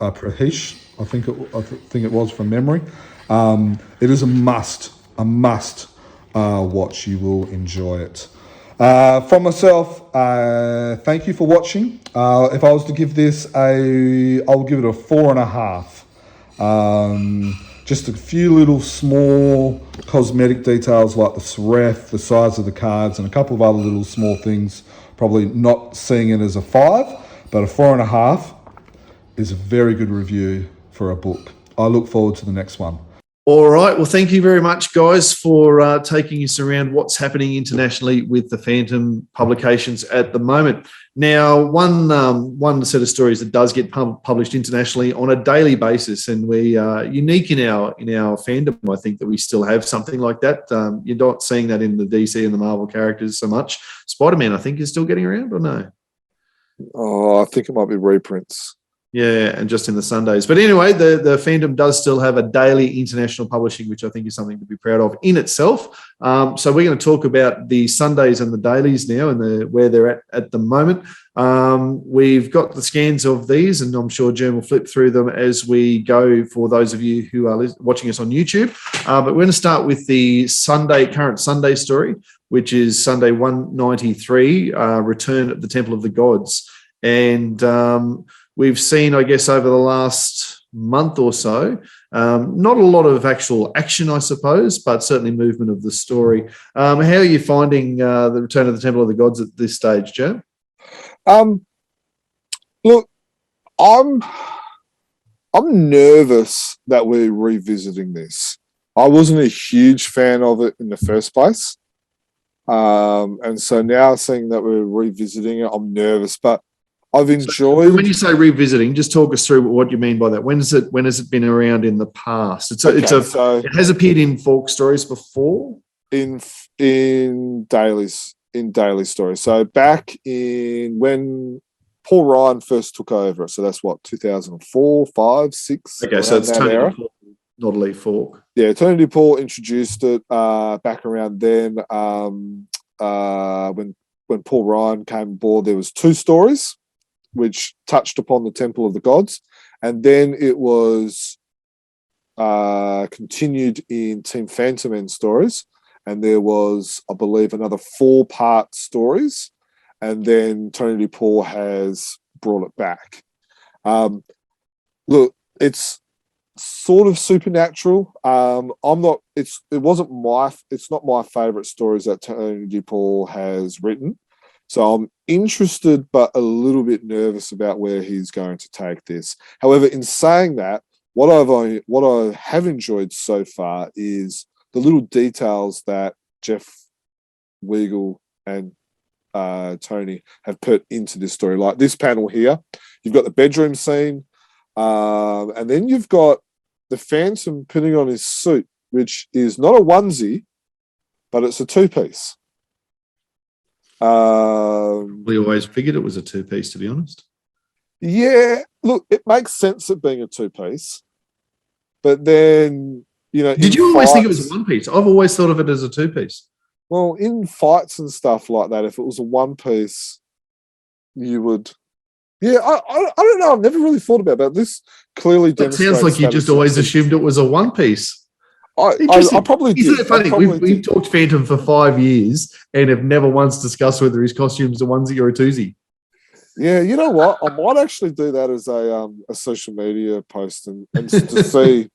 Prahesh, I think it was from memory. It is a must watch. You will enjoy it. From myself, thank you for watching. If I was to give this I'll give it a 4.5. Just a few little small cosmetic details like the serif, the size of the cards, and a couple of other little small things. Probably not seeing it as a 5, but a 4.5 is a very good review for a book. I look forward to the next one. All right. Well, thank you very much, guys, for taking us around what's happening internationally with the Phantom publications at the moment. Now, one set of stories that does get published internationally on a daily basis, and we are unique in our fandom, I think, that we still have something like that. You're not seeing that in the DC and the Marvel characters so much. Spider-Man, I think, is still getting around, or no? Oh, I think it might be reprints. Yeah, and just in the Sundays. But anyway, the fandom does still have a daily international publishing, which I think is something to be proud of in itself. So we're going to talk about the Sundays and the dailies now and where they're at the moment. We've got the scans of these, and I'm sure Jen will flip through them as we go for those of you who are watching us on YouTube. But we're going to start with the current Sunday story, which is Sunday 193, Return of the Temple of the Gods. And we've seen, I guess, over the last month or so, not a lot of actual action, I suppose, but certainly movement of the story. How are you finding the Return of the Temple of the Gods at this stage, Joe? Look, I'm nervous that we're revisiting this. I wasn't a huge fan of it in the first place. And so now seeing that we're revisiting it, I'm nervous, but I've enjoyed. So when you say revisiting, just talk us through what you mean by that. When has it been around in the past? It has appeared in folk stories before. In daily stories. So back in when Paul Ryan first took over, so that's what 2004, 5, 6. Okay, so it's Tony DePaul, not Lee Falk. Yeah, Tony DePaul introduced it back around then. When Paul Ryan came aboard, there was 2 stories which touched upon the Temple of the Gods, and then it was continued in Team Fantomen stories, and there was, I believe, another 4-part stories, and then Tony DePaul has brought it back. Look, it's sort of supernatural. It's not my favorite stories that Tony DePaul has written. So I'm interested, but a little bit nervous about where he's going to take this. However, in saying that, what I have enjoyed so far is the little details that Jeff Regal and Tony have put into this story. Like this panel here, you've got the bedroom scene, and then you've got the Phantom putting on his suit, which is not a onesie, but it's a 2-piece. We always figured it was a 2-piece, to be honest. Yeah, look, it makes sense it being a two-piece, but then, Did you always think it was a one piece? I've always thought of it as a two piece. Well, in fights and stuff like that, if it was a one-piece, you would... Yeah, I don't know. I've never really thought about it, but this clearly That demonstrates... sounds like you just always assumed it was a one piece. I probably did. Isn't it funny? We've talked Phantom for 5 years and have never once discussed whether his costume's a onesie or a twosie. Yeah, you know what? I might actually do that as a social media post and to see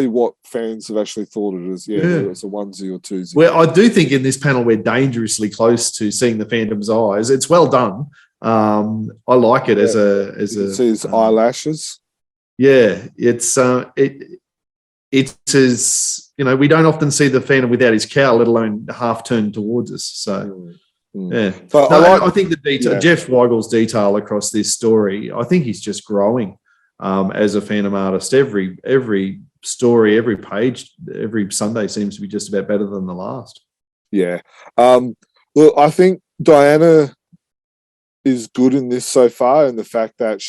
what fans have actually thought it is. Yeah, whether it's a onesie or twosie. Well, I do think in this panel we're dangerously close to seeing the Phantom's eyes. It's well done. I like it as a. You can see his eyelashes. Yeah, it's as we don't often see the Phantom without his cowl, let alone half turned towards us. So. Yeah, but I think the detail, Jeff Weigel's detail across this story, I think he's just growing as a Phantom artist. Every story, every page, every Sunday seems to be just about better than the last. Yeah. Look, I think Diana is good in this so far, in the fact that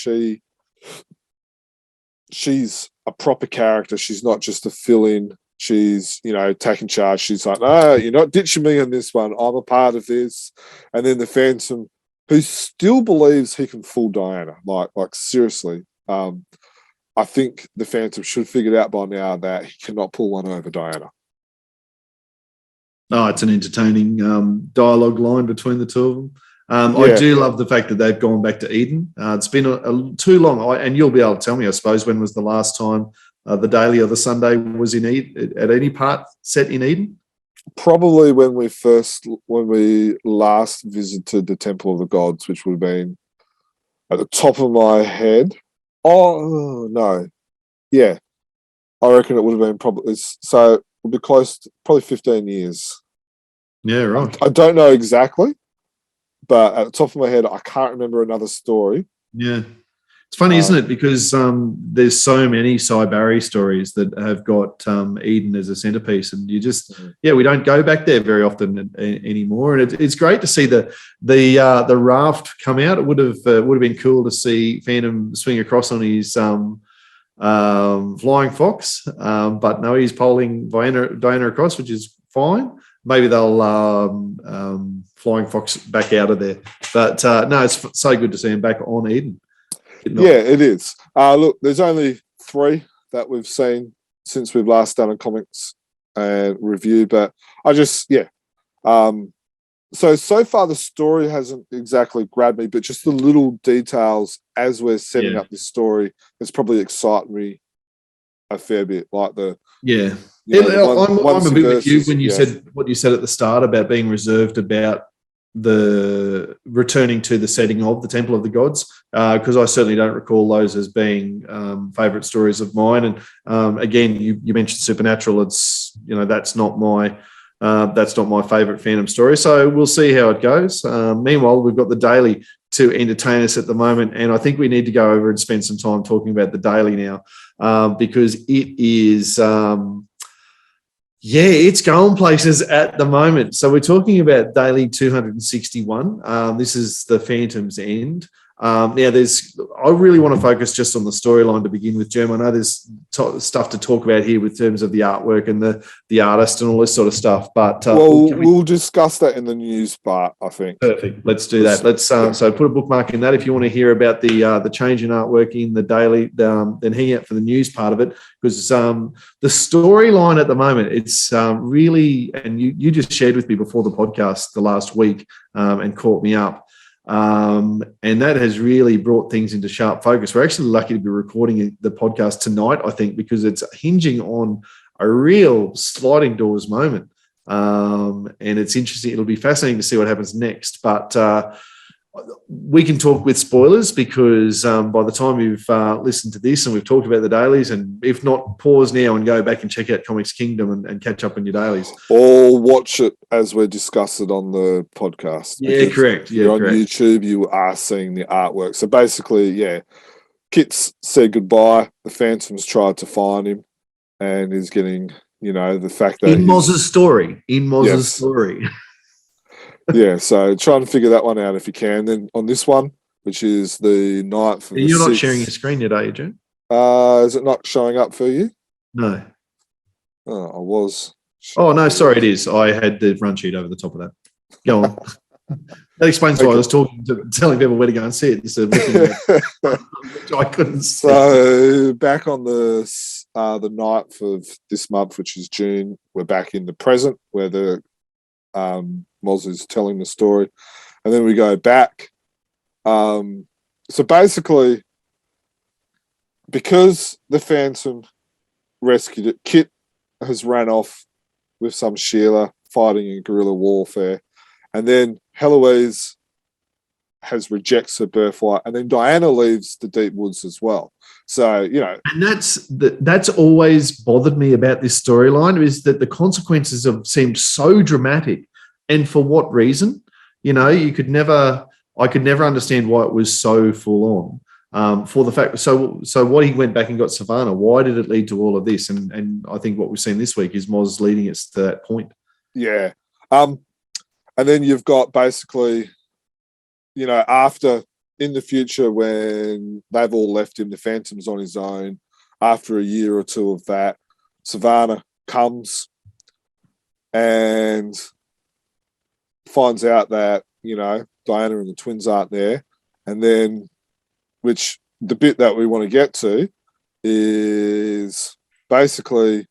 she's a proper character. She's not just a fill-in. She's, taking charge. She's like, no, you're not ditching me on this one. I'm a part of this. And then the Phantom, who still believes he can fool Diana, like seriously. I think the Phantom should figure it out by now that he cannot pull one over Diana. Oh, it's an entertaining dialogue line between the two of them. I do love the fact that they've gone back to Eden. It's been too long, and you'll be able to tell me, I suppose, when was the last time the daily or the Sunday was in Eden, at any part set in Eden? Probably when we last visited the Temple of the Gods, which would have been at the top of my head. Oh no, yeah, I reckon it would have been probably so. It would be close to probably 15 years. Yeah, right. I don't know exactly, but at the top of my head, I can't remember another story. Yeah. It's funny, isn't it? Because there's so many Cy Barry stories that have got Eden as a centerpiece, and you just, we don't go back there very often anymore. And it's great to see the raft come out. It would have been cool to see Phantom swing across on his flying fox, but no, he's poling Diana across, which is fine. Maybe they'll flying fox back out of there. But no, it's so good to see him back on Eden. Yeah, it is. Look, there's only 3 that we've seen since we've last done a comics review, but I just, So far the story hasn't exactly grabbed me, but just the little details as we're setting up this story has probably excited me a fair bit. Like I'm a bit with you when you said what you said at the start about being reserved about the returning to the setting of the Temple of the Gods, because I certainly don't recall those as being favourite stories of mine. And again, you mentioned Supernatural. It's that's not my favourite Phantom story. So we'll see how it goes. Meanwhile, we've got the Daily to entertain us at the moment, and I think we need to go over and spend some time talking about the Daily now, because it is. It's going places at the moment. So we're talking about Daily 261. This is the Phantom's End. Now, I really want to focus just on the storyline to begin with, Jerm. I know there's stuff to talk about here with terms of the artwork and the artist and all this sort of stuff. But we'll discuss that in the news part, I think. Perfect. Let's do that. Let's so put a bookmark in that if you want to hear about the change in artwork in the Daily. Then hang out for the news part of it, because the storyline at the moment, it's really, and you just shared with me before the podcast the last week and caught me up. And that has really brought things into sharp focus. We're actually lucky to be recording the podcast tonight, I think, because it's hinging on a real sliding doors moment. And it's interesting. It'll be fascinating to see what happens next. But we can talk with spoilers, because by the time you've listened to this and we've talked about the dailies, and if not, pause now and go back and check out Comics Kingdom and catch up on your dailies. Or watch it as we discuss it on the podcast. Yeah, correct. Yeah, on YouTube, you are seeing the artwork. So basically, Kit's said goodbye. The Phantom's tried to find him, and is getting, the fact that in Moz's story. Yeah, so try and figure that one out if you can. Then on this one, which is the 9th of You're the not 6th. sharing your screen yet, are you, June? Is it not showing up for you? No. Oh, I was. Oh, no, sorry, it is. I had the run sheet over the top of that. Go on. That explains why I was telling people where to go and see it instead of looking at which I couldn't see. So back on the 9th of this month, which is June, we're back in the present where the Moz is telling the story. And then we go back. So basically, because the Phantom rescued it, Kit has ran off with some Sheila fighting in guerrilla warfare. And then Heloise rejects her birthright. And then Diana leaves the deep woods as well. So, you know. And that's always bothered me about this storyline, is that the consequences have seemed so dramatic. And for what reason? You know, I could never understand why it was so full on. For the fact, so what he went back and got Savannah, why did it lead to all of this? And I think what we've seen this week is Moz leading us to that point. Yeah. And then you've got basically, you know, after in the future when they've all left him, the Phantom's on his own. After a year or two of that, Savannah comes and finds out that, you know, Diana and the twins aren't there. And then, which the bit that we want to get to is basically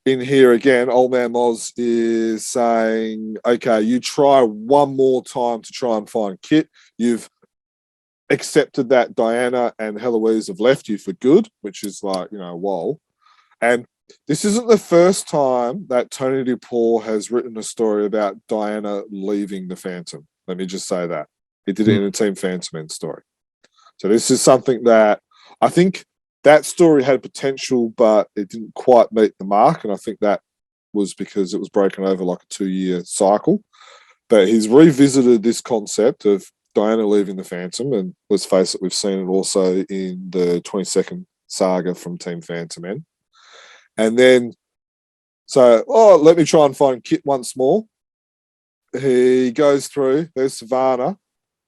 in here again, Old Man Moz is saying, okay, you try one more time to try and find Kit. You've accepted that Diana and Heloise have left you for good, which is like, you know, whoa. And this isn't the first time that Tony Dupour has written a story about Diana leaving the Phantom. Let me just say that. He did it in a Team Fantomen story. So this is something that I think that story had potential, but it didn't quite meet the mark. And I think that was because it was broken over like a 2-year cycle. But he's revisited this concept of Diana leaving the Phantom. And let's face it, we've seen it also in the 22nd saga from Team Fantomen. And then, let me try and find Kit once more. He goes through, there's Savannah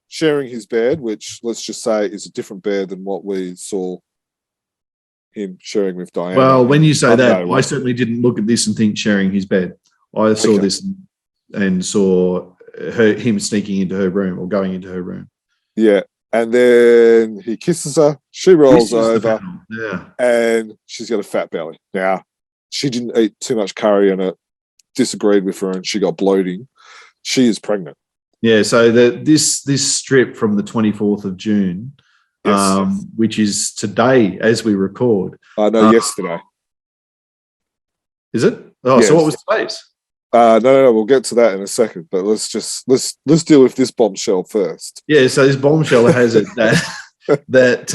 sharing his bed, which let's just say is a different bed than what we saw him sharing with Diana. Well, when you say that, I certainly didn't look at this and think sharing his bed. I saw this and saw him sneaking into her room or going into her room. Yeah. And then he kisses her. She rolls over. Yeah. And she's got a fat belly. Now, she didn't eat too much curry and it disagreed with her and she got bloating. She is pregnant. Yeah. So this strip from the 24th of June, yes. Which is today as we record. No, yesterday. Is it? Oh, yes. So what was today's? No, we'll get to that in a second. But let's deal with this bombshell first. Yeah, so this bombshell has it that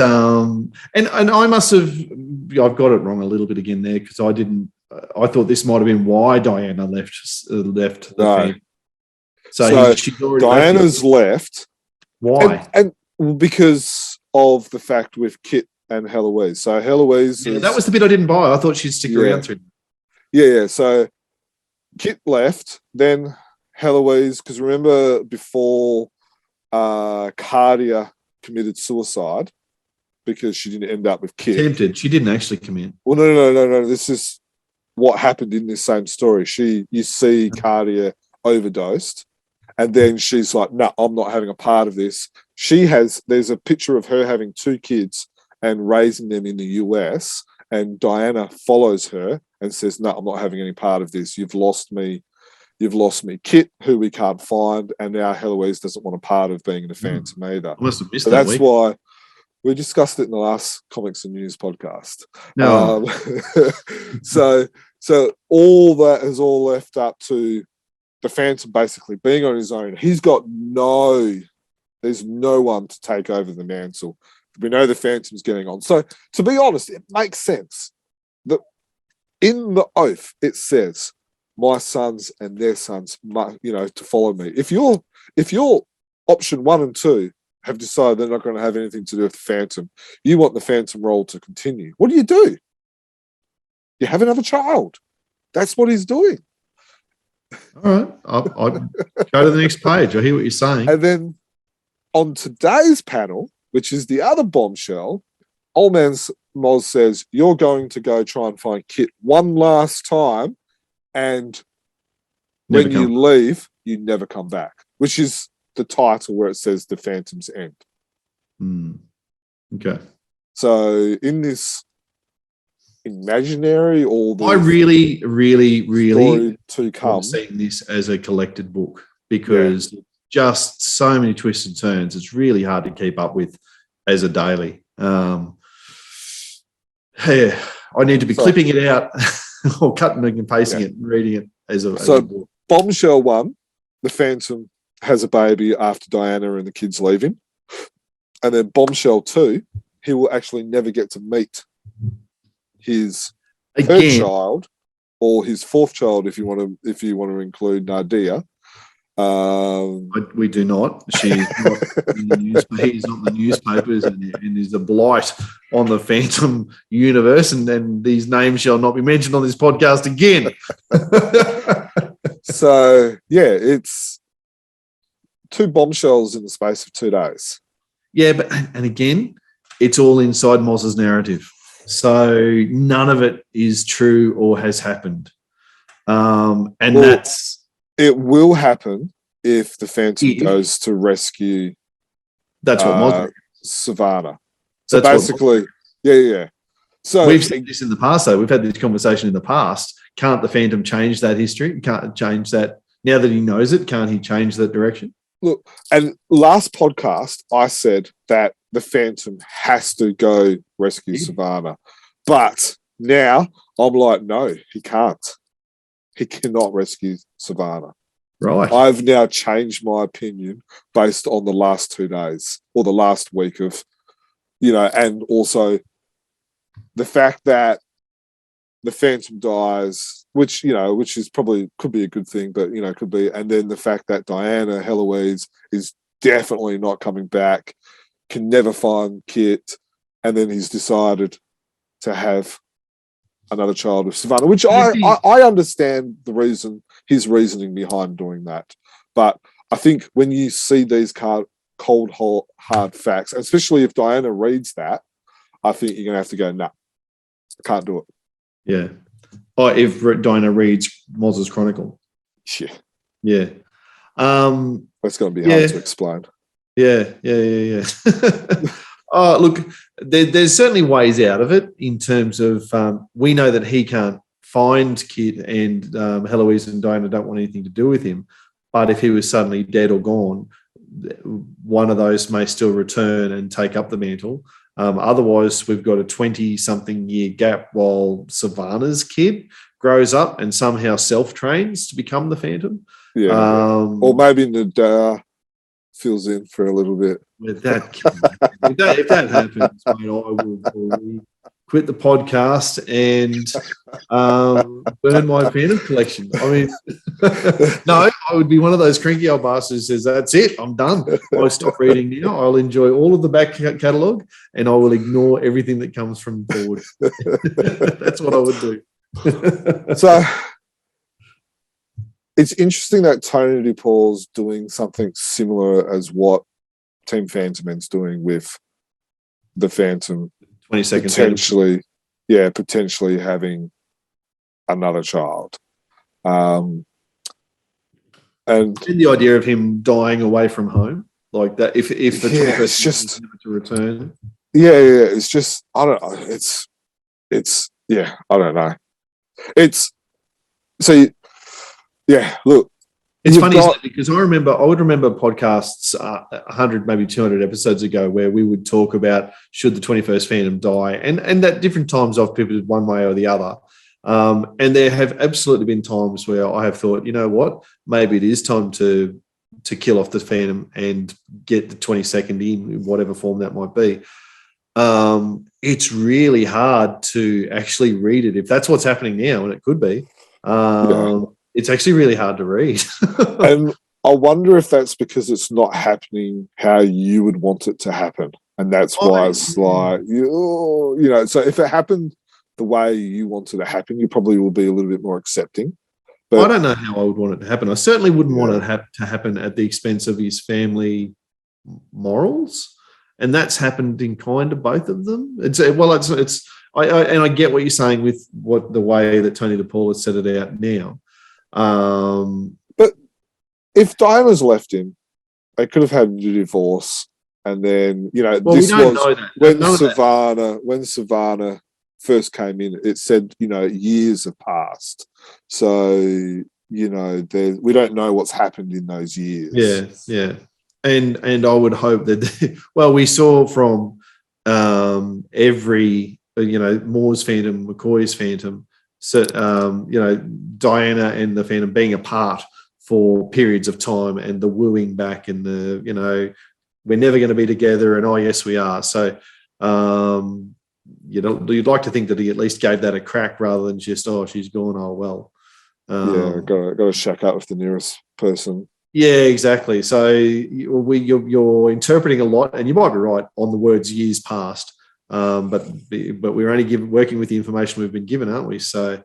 and I must have I've got it wrong a little bit again there because I thought this might have been why Diana left the family. So she's already Diana's left. Why? And because of the fact with Kit and Heloise. So Heloise that was the bit I didn't buy. I thought she'd stick around through. Yeah. So Kit left, then Heloise, because remember before Cardia committed suicide because she didn't end up with Kit. Attempted. She didn't actually commit. Well, no. This is what happened in this same story. You see Cardia overdosed, and then she's like, no, I'm not having a part of this. There's a picture of her having 2 kids and raising them in the US, and Diana follows her and says, no, I'm not having any part of this. You've lost me. Kit, who we can't find, and now Heloise doesn't want a part of being in the Phantom either. I must have missed so that. That's why we discussed it in the last Comics and News podcast. No. So all that is all left up to the Phantom basically being on his own. There's no one to take over the mantle. We know the Phantom's getting on. So to be honest, it makes sense that in the oath it says, my sons and their sons, to follow me. If your option 1 and 2 have decided they're not going to have anything to do with the Phantom, you want the Phantom role to continue. What do? You have another child. That's what he's doing. All right. I'll go to the next page. I hear what you're saying. And then on today's panel, which is the other bombshell, Old Man Moz says, you're going to go try and find Kit one last time, and when you leave, you never come back, which is the title where it says The Phantom's End. Okay. So in this imaginary, I really to come, seeing this as a collected book because just so many twists and turns. It's really hard to keep up with as a daily. I need to be clipping it out or cutting and pasting it and reading it as a book. Bombshell 1, the Phantom has a baby after Diana and the kids leave him. And then Bombshell 2, he will actually never get to meet his third child or his fourth child if you want to include Nadia. We do not. She's not in the newspaper. He's not in the newspapers, and is a blight on the Phantom universe. And then these names shall not be mentioned on this podcast again. So it's 2 bombshells in the space of 2 days. Yeah, and again, it's all inside Moz's narrative, so none of it is true or has happened. It will happen if the Phantom goes to rescue. That's what Moz Savannah. So basically, So we've seen this in the past, though. We've had this conversation in the past. Can't the Phantom change that history? Can't change that now that he knows it? Can't he change that direction? Look, and last podcast, I said that the Phantom has to go rescue Savannah. But now I'm like, no, he can't. He cannot rescue Savannah. Right. I've now changed my opinion based on the last 2 days or the last week of, and also the fact that the Phantom dies, which is probably could be a good thing, but could be, and then the fact that Diana Heloise is definitely not coming back, can never find Kit, and then he's decided to have another child with Savannah, which I understand his reasoning behind doing that, but I think when you see these cold hard facts, especially if Diana reads that, I think you're gonna have to go, nah, I can't do it. Yeah. Or if Diana reads Moz's Chronicle. Yeah. That's going to be hard to explain. Yeah. Look, there's certainly ways out of it in terms of we know that he can't find Kit, and Heloise and Diana don't want anything to do with him. But if he was suddenly dead or gone, one of those may still return and take up the mantle. Otherwise, we've got a 20-something year gap while Savannah's kid grows up and somehow self-trains to become the Phantom. Yeah. Or maybe Nadia fills in for a little bit. If that happens, mate, I will quit the podcast and burn my Phantom collection. I mean, no, I would be one of those cranky old bastards who says, that's it, I'm done. I'll stop reading now. I'll enjoy all of the back catalogue and I will ignore everything that comes from forward. That's what I would do. So it's interesting that Tony DePaul's doing something similar as what Team Fantomen's doing with the Phantom. 22nd potentially having another child. And the idea of him dying away from home, like that, if the 21st it's just never to return. It's just, I don't know. I don't know. Look. It's funny, isn't it? Because I would remember podcasts 100, maybe 200 episodes ago where we would talk about should the 21st Phantom die, and at different times I've pivoted one way or the other. And there have absolutely been times where I have thought, you know what, maybe it is time to kill off the Phantom and get the 22nd in whatever form that might be. It's really hard to actually read it if that's what's happening now, and it could be. It's actually really hard to read. And I wonder if that's because it's not happening how you would want it to happen. And that's why it's like, so if it happened the way you want it to happen, you probably will be a little bit more accepting. But I don't know how I would want it to happen. I certainly wouldn't want it to happen at the expense of his family morals, and that's happened in kind of both of them. I get what you're saying with what the way that Tony DePaul has set it out now. But if Diana's left him, they could have had a divorce, and then this we don't was know that. when Savannah first came in. It said years have passed, so we don't know what's happened in those years. Yeah. And I would hope that we saw from every Moore's Phantom, McCoy's Phantom, so Diana and the Phantom being apart for periods of time, and the wooing back, and the we're never going to be together, and oh yes we are. So you'd like to think that he at least gave that a crack rather than just she's gone, oh well. Got to shack up with the nearest person. Yeah, exactly. So you're interpreting a lot, and you might be right on the words years past, but we're only working with the information we've been given, aren't we? So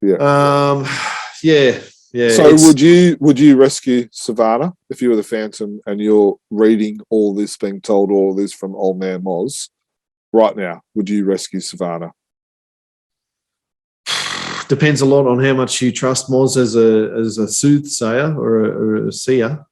yeah. So would you rescue Savannah if you were the Phantom and you're reading all this, being told all this from Old Man Moz right now? Would you rescue Savannah? Depends a lot on how much you trust Moz as a soothsayer or a seer.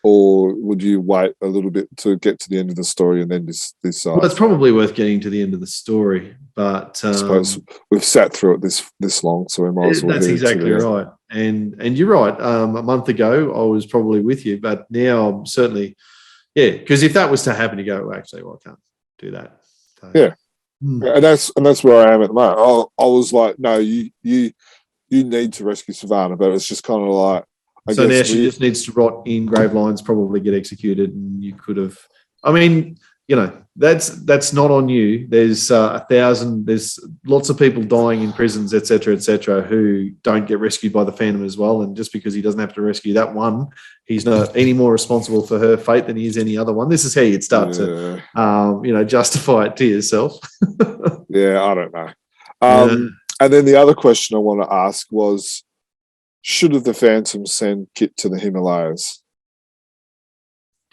Or would you wait a little bit to get to the end of the story and then decide? Well, it's probably worth getting to the end of the story, but I suppose we've sat through it this long, so we might as well. That's exactly right. And you're right. A month ago, I was probably with you, but now I'm certainly, because if that was to happen, you go, well, actually, I can't do that. So, and that's where I am at the moment. I was like, no, you need to rescue Savannah, but it's just kind of like. So now she just needs to rot in grave lines, probably get executed, and you could have. I mean, that's not on you. There's 1,000. There's lots of people dying in prisons, etc., who don't get rescued by the Phantom as well. And just because he doesn't have to rescue that one, he's not any more responsible for her fate than he is any other one. This is how you'd start to, justify it to yourself. I don't know. And then the other question I want to ask was, should have the Phantom send Kit to the Himalayas?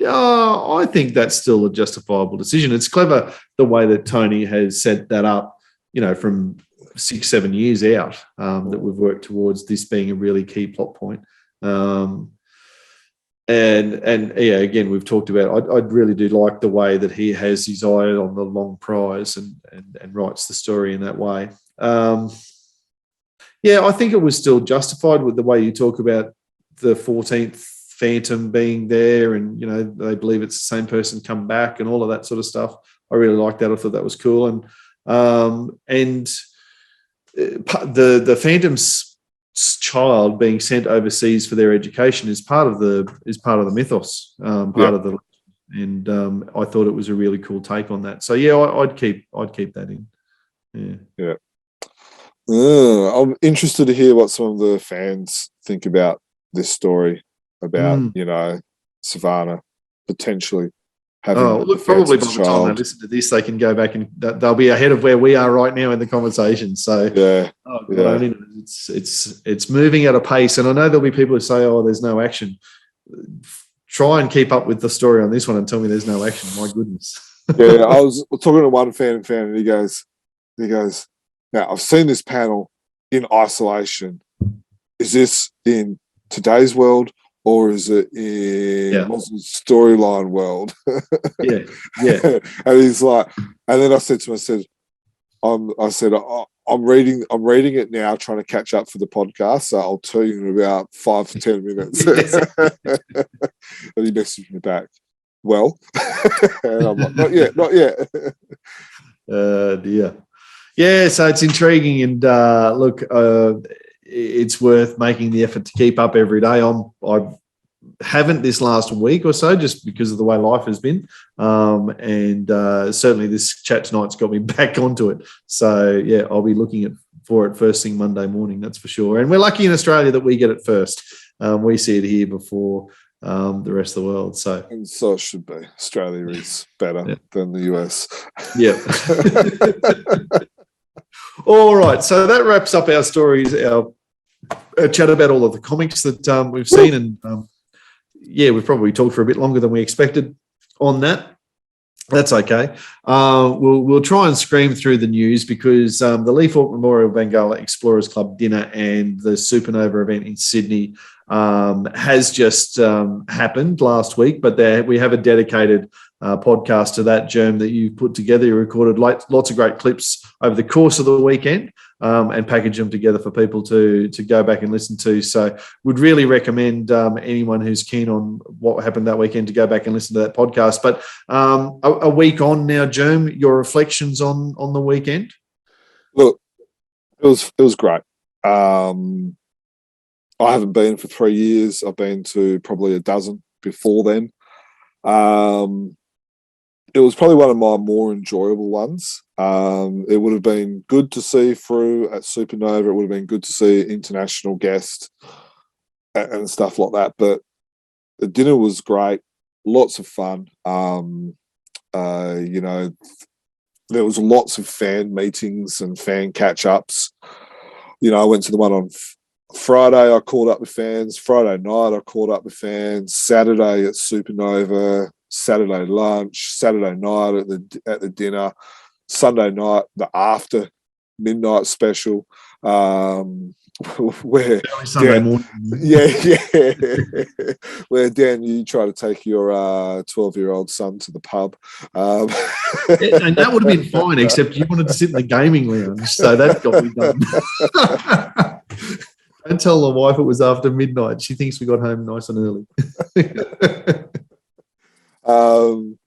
I think that's still a justifiable decision. It's clever the way that Tony has set that up, from 6-7 years out, that we've worked towards this being a really key plot point. Again, we've talked about, I really do like the way that he has his eye on the long prize and writes the story in that way. I think it was still justified with the way you talk about the 14th Phantom being there, and they believe it's the same person come back and all of that sort of stuff. I really liked that. I thought that was cool, and the Phantom's child being sent overseas for their education is part of the mythos, of the, and I thought it was a really cool take on that. So I'd keep that in. Yeah. I'm interested to hear what some of the fans think about this story about Savannah potentially having. Probably by the time they listen to this, they can go back and they'll be ahead of where we are right now in the conversation. So it's moving at a pace, and I know there'll be people who say, "Oh, there's no action." Try and keep up with the story on this one and tell me there's no action. My goodness. I was talking to one fan, and he goes. Now, I've seen this panel in isolation. Is this in today's world, or is it in Moz's storyline world? And he's like, and then I said to him, I'm reading it now, trying to catch up for the podcast. So I'll tell you in about 5 to 10 minutes. And he messaged me back. Well, and I'm like, not yet. Dear. Yeah, so it's intriguing, and it's worth making the effort to keep up every day. I haven't this last week or so, just because of the way life has been, and certainly this chat tonight's got me back onto it. So I'll be looking for it first thing Monday morning, that's for sure. And we're lucky in Australia that we get it first. We see it here before the rest of the world. And so it should be. Australia is better than the US. All right, so that wraps up our stories, our chat about all of the comics that we've seen, and we've probably talked for a bit longer than we expected on that. That's okay. We'll try and scream through the news because the Leaf Hawke Memorial Bengala Explorers Club dinner and the Supernova event in Sydney has just happened last week, but we have a dedicated podcast to that, Germ, that you put together. You recorded lots of great clips over the course of the weekend and packaged them together for people to go back and listen to. So would really recommend anyone who's keen on what happened that weekend to go back and listen to that podcast. But a week on now, Germ, your reflections on the weekend? Look, it was great. I haven't been for 3 years. I've been to probably a dozen before then. It was probably one of my more enjoyable ones. It would have been good to see Frew at Supernova. It would have been good to see international guests and stuff like that. But the dinner was great. Lots of fun. You know, there was lots of fan meetings and fan catch-ups. You know, I went to the one on Friday. I caught up with fans. Friday night, I caught up with fans. Saturday at Supernova. Saturday lunch, Saturday night at the dinner, Sunday night, the after midnight special, where Sunday morning. where Dan, you try to take your 12-year-old son to the pub, and that would have been fine, except you wanted to sit in the gaming lounge, so that got me done. Don't tell the wife it was after midnight. She thinks we got home nice and early. And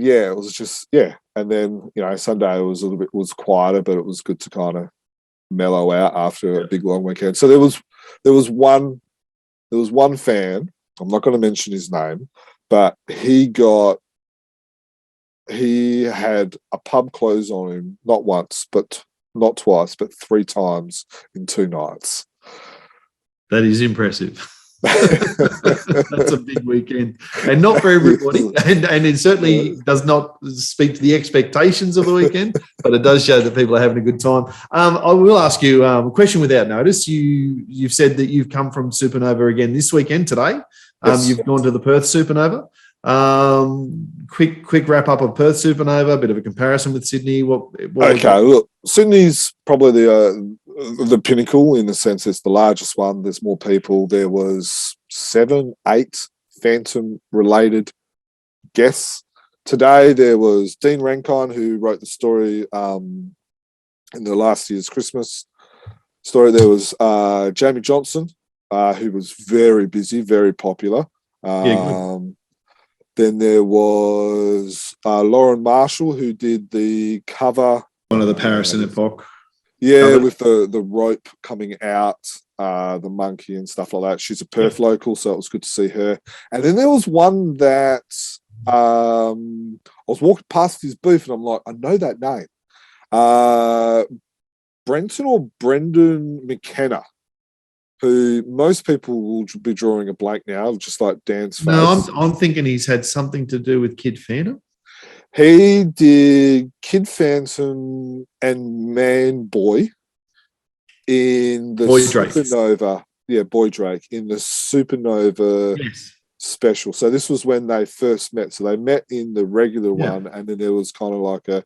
yeah, it was just, and then, you know, Sunday was quieter, but it was good to kind of mellow out after a big long weekend. So there was one fan, I'm not going to mention his name, but he had a pub close on him not once, but not twice, but 3 times in 2 nights. That is impressive. That's a big weekend, and not for everybody, and it certainly does not speak to the expectations of the weekend, but it does show that people are having a good time. I will ask you a question without notice. You've said that you've come from Supernova again this weekend today. Yes. You've gone to the Perth Supernova. Quick wrap up of Perth Supernova, a bit of a comparison with Sydney. Okay, look, Sydney's probably the pinnacle in the sense it's the largest one. There's more people. There was 7, 8 Phantom related guests. Today there was Dean Rankine, who wrote the story in the last year's Christmas story. There was Jamie Johnson, who was very busy, very popular. Then there was Lauren Marshall, who did the cover. One of the Paris and Epoch. Yeah, with the rope coming out, the monkey and stuff like that. She's a Perth local, so it was good to see her. And then there was one that I was walking past his booth and I'm like, I know that name. Brenton or Brendan McKenna, who most people will be drawing a blank now, just like Dan's face. No, I'm thinking he's had something to do with Kid Phantom. He did Kid Phantom and Man Boy in the Boy Drake. Supernova. Yeah, Boy Drake in the Supernova special. So this was when they first met. So they met in the regular one, and then there was kind of like a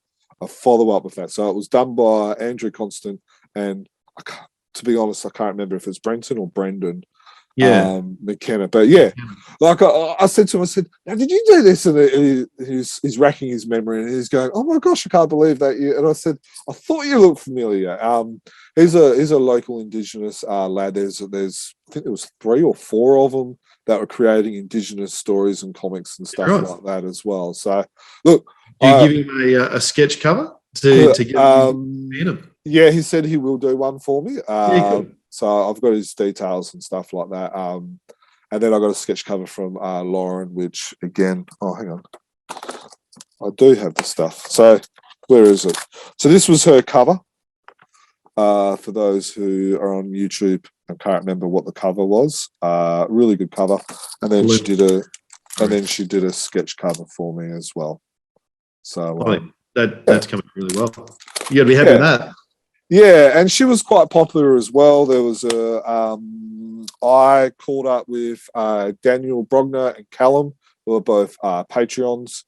follow-up with that. So it was done by Andrew Constant, and to be honest, I can't remember if it's Brenton or Brendan McKenna. But yeah, like I said to him, I said, now, did you do this? And he's racking his memory and he's going, oh my gosh, I can't believe that you. And I said, I thought you looked familiar. He's a local Indigenous lad. There's I think there was 3 or 4 of them that were creating Indigenous stories and comics and stuff like that as well. So look, you give him a sketch cover to get him. Yeah, he said he will do one for me. Cool. So I've got his details and stuff like that. And then I got a sketch cover from Lauren, which again, hang on. I do have the stuff. So where is it? So this was her cover. For those who are on YouTube and can't remember what the cover was. Really good cover. And then she did a sketch cover for me as well. So that's coming really well. You got to be happy with that. Yeah, and she was quite popular as well. There was I called up with Daniel Brogner and Callum, who are both Patreons.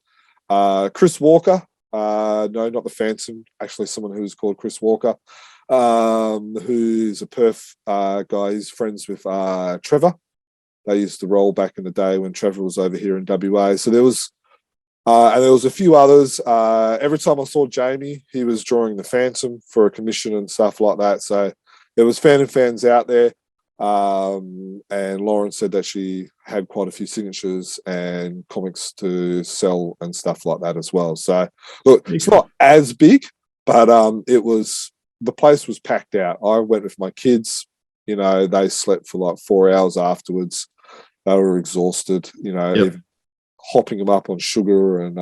Chris Walker, no, not the Phantom, actually someone who's called Chris Walker, who's a Perth guy. He's friends with Trevor. They used to roll back in the day when Trevor was over here in WA. So there was, and there was a few others. Every time I saw Jamie, he was drawing the Phantom for a commission and stuff like that. So there was fans out there. And Lauren said that she had quite a few signatures and comics to sell and stuff like that as well. So look, it's not as big, but the place was packed out. I went with my kids. You know, they slept for like 4 hours afterwards. They were exhausted, even hopping them up on sugar and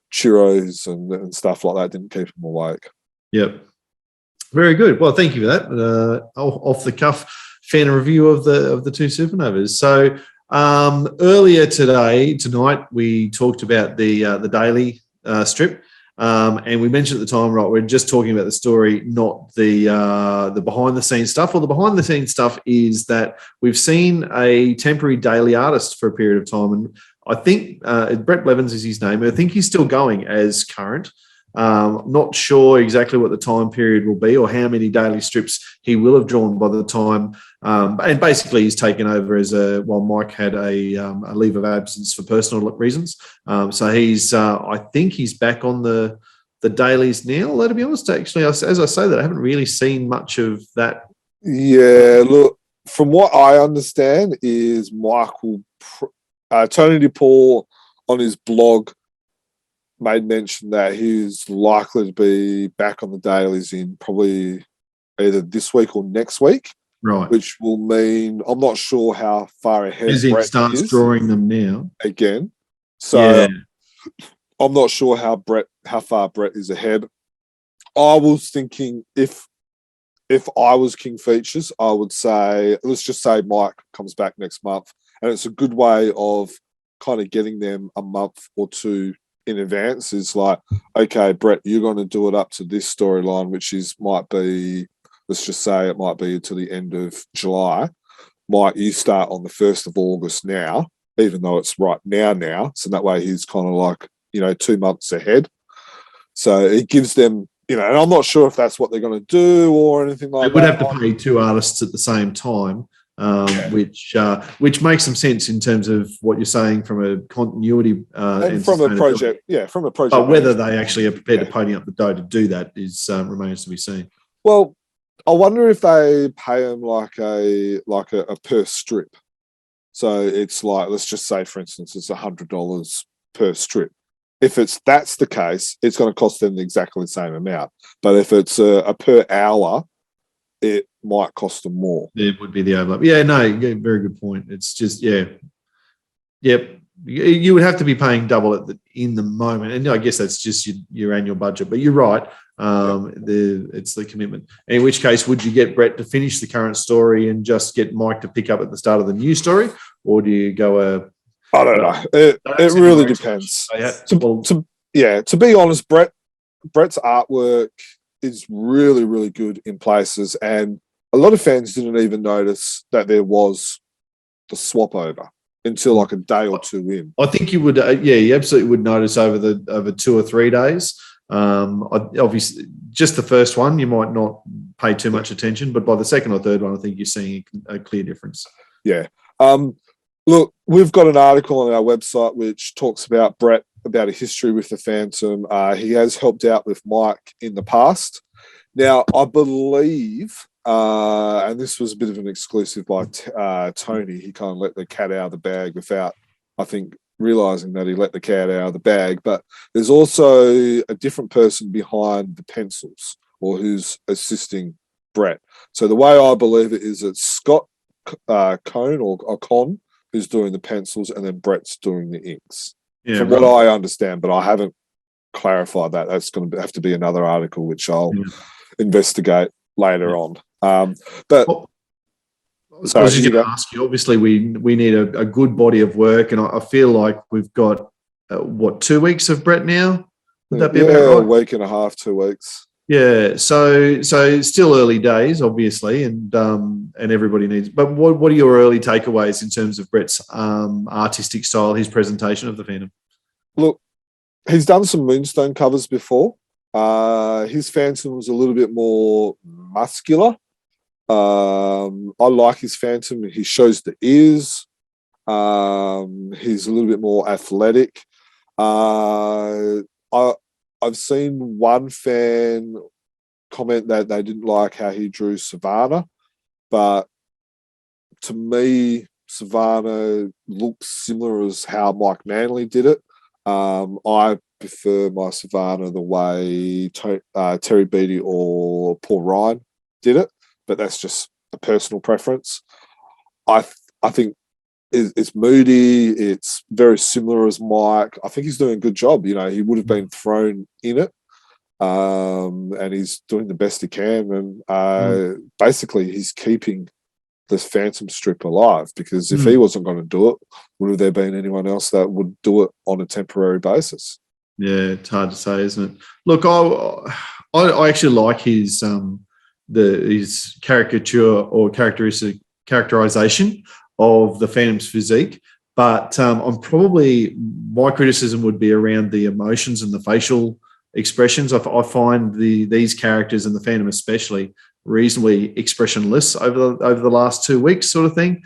churros and stuff like that didn't keep them awake. Yep. Very good. Well, thank you for that. Off the cuff fan review of the two supernovas. So earlier tonight, we talked about the daily strip. And we mentioned at the time, right, we're just talking about the story, not the behind-the-scenes stuff. Well, the behind-the-scenes stuff is that we've seen a temporary daily artist for a period of time, and I think Brett Blevins is his name. I think he's still going as current. Not sure exactly what the time period will be or how many daily strips he will have drawn by the time. And basically, he's taken over while Mike had a leave of absence for personal reasons. So he's, I think he's back on the dailies now. Although, to be honest, actually, as I say that, I haven't really seen much of that. Yeah, look, from what I understand is Tony DePaul on his blog made mention that he's likely to be back on the dailies in probably either this week or next week. Right. Which will mean I'm not sure how far ahead as he Brett starts is drawing them now. again. So I'm not sure how far Brett is ahead. I was thinking if I was King Features, I would say, let's just say Mike comes back next month. And it's a good way of kind of getting them a month or two in advance. Is like, okay, Brett, you're going to do it up to this storyline, which might be, let's just say it might be until the end of July. Mike, you start on the 1st of August now, even though it's right now. So that way he's kind of like, 2 months ahead. So it gives them, and I'm not sure if that's what they're going to do or anything like that. They would have to pay two artists at the same time, which makes some sense in terms of what you're saying from a continuity and from a project. But whether they actually are prepared to pony up the dough to do that is remains to be seen. Well, I wonder if they pay them like a per strip. So it's like, let's just say, for instance, it's $100 per strip. If that's the case, it's going to cost them exactly the same amount. But if it's a per hour, it might cost them more. It would be the overlap. Yeah, no, very good point. It's just, yep. You would have to be paying double in the moment, and I guess that's just your annual budget. But you're right. It's the commitment. In which case, would you get Brett to finish the current story and just get Mike to pick up at the start of the new story, or do you go I don't know. It really depends. To be honest, Brett's artwork is really, really good in places, and a lot of fans didn't even notice that there was the swap over until like a day or two in. I think you would. You absolutely would notice over 2 or 3 days. Obviously, just the first one, you might not pay too much attention, but by the second or third one, I think you're seeing a clear difference. Yeah. Look, we've got an article on our website which talks about Brett, about a history with the Phantom. He has helped out with Mike in the past. Now, I believe, and this was a bit of an exclusive by Tony, he kind of let the cat out of the bag without, I think, realising that he let the cat out of the bag. But there's also a different person behind the pencils, or who's assisting Brett. So the way I believe it is it's Scott Cone or Con, who's doing the pencils, and then Brett's doing the inks. Yeah, from what I understand, but I haven't clarified that. That's going to have to be another article, which I'll investigate later on. But I was just going to ask you, obviously we need a good body of work, and I feel like we've got, 2 weeks of Brett now? Would that be about right? A week and a half, 2 weeks. Yeah, so still early days, obviously, and everybody needs. But what are your early takeaways in terms of Brett's artistic style, his presentation of the Phantom? Look, he's done some Moonstone covers before. His Phantom was a little bit more muscular. I like his Phantom. He shows the ears. He's a little bit more athletic. I've seen one fan comment that they didn't like how he drew Savannah, but to me, Savannah looks similar as how Mike Manley did it. I prefer my Savannah the way Terry Beattie or Paul Ryan did it, but that's just a personal preference. I think it's moody. It's very similar as Mike. I think he's doing a good job. You know, he would have been thrown in it, and he's doing the best he can. And basically, he's keeping this Phantom strip alive, because if he wasn't going to do it, would there been anyone else that would do it on a temporary basis? Yeah, it's hard to say, isn't it? Look, I actually like his caricature or characterization of the Phantom's physique, but I'm probably, my criticism would be around the emotions and the facial expressions. I find these characters and the Phantom especially reasonably expressionless over the last 2 weeks, sort of thing,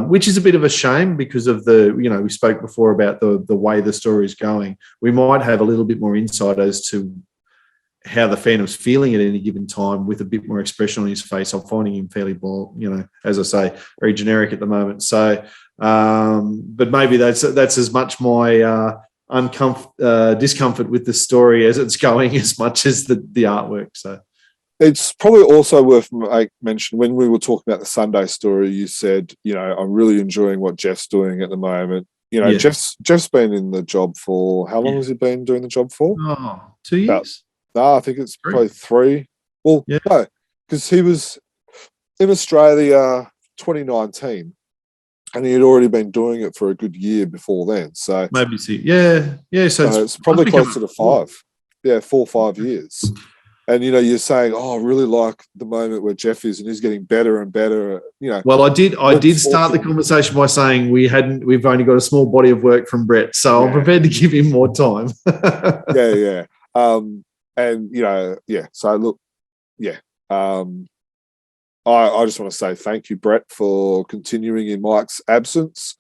which is a bit of a shame because of we spoke before about the way the story is going. We might have a little bit more insight as to how the Phantom's feeling at any given time with a bit more expression on his face. I'm finding him fairly, as I say, very generic at the moment. So, but maybe that's as much my discomfort with the story as it's going, as much as the artwork. So it's probably also worth mentioning, when we were talking about the Sunday story, you said, I'm really enjoying what Jeff's doing at the moment. Jeff's been in the job for, how long has he been doing the job for? 2 years. No, I think it's 3. probably 3. Well, yeah. No, because he was in Australia 2019, and he had already been doing it for a good year before then. So maybe yeah. So it's probably closer to 5. 4 or 5 years. And you're saying, I really like the moment where Jeff is, and he's getting better and better. Well, I did start the conversation by saying we've only got a small body of work from Brett, so I'm prepared to give him more time. Yeah. So look, I just want to say thank you, Brett, for continuing in Mike's absence.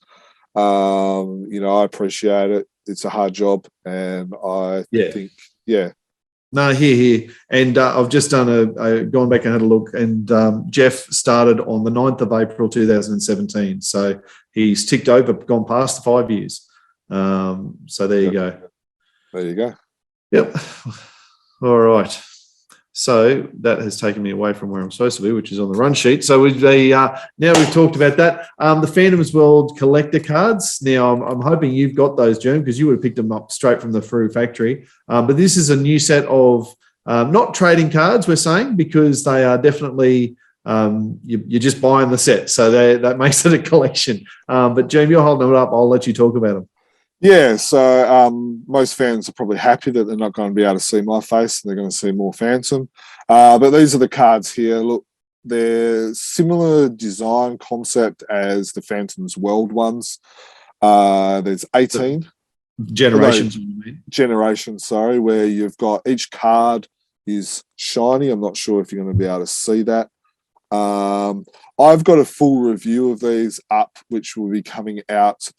I appreciate it. It's a hard job, and I think. No, here. And I've just done gone back and had a look, and Jeff started on the 9th of April 2017. So he's ticked over, gone past the 5 years. So there you go. There you go. Yep. All right. So that has taken me away from where I'm supposed to be, which is on the run sheet. So now we've talked about that. The Phantom's World collector cards. Now, I'm hoping you've got those, Jerm, because you would have picked them up straight from the Frew factory. But this is a new set of not trading cards, we're saying, because they are definitely you're just buying the set. So that makes it a collection. But, Jerm, you're holding it up. I'll let you talk about them. Yeah, so most fans are probably happy that they're not going to be able to see my face, and they're going to see more Phantom. But these are the cards here. Look, they're similar design concept as the Phantom's World ones. There's 18. Generations. Sorry, where you've got each card is shiny. I'm not sure if you're going to be able to see that. I've got a full review of these up, which will be coming out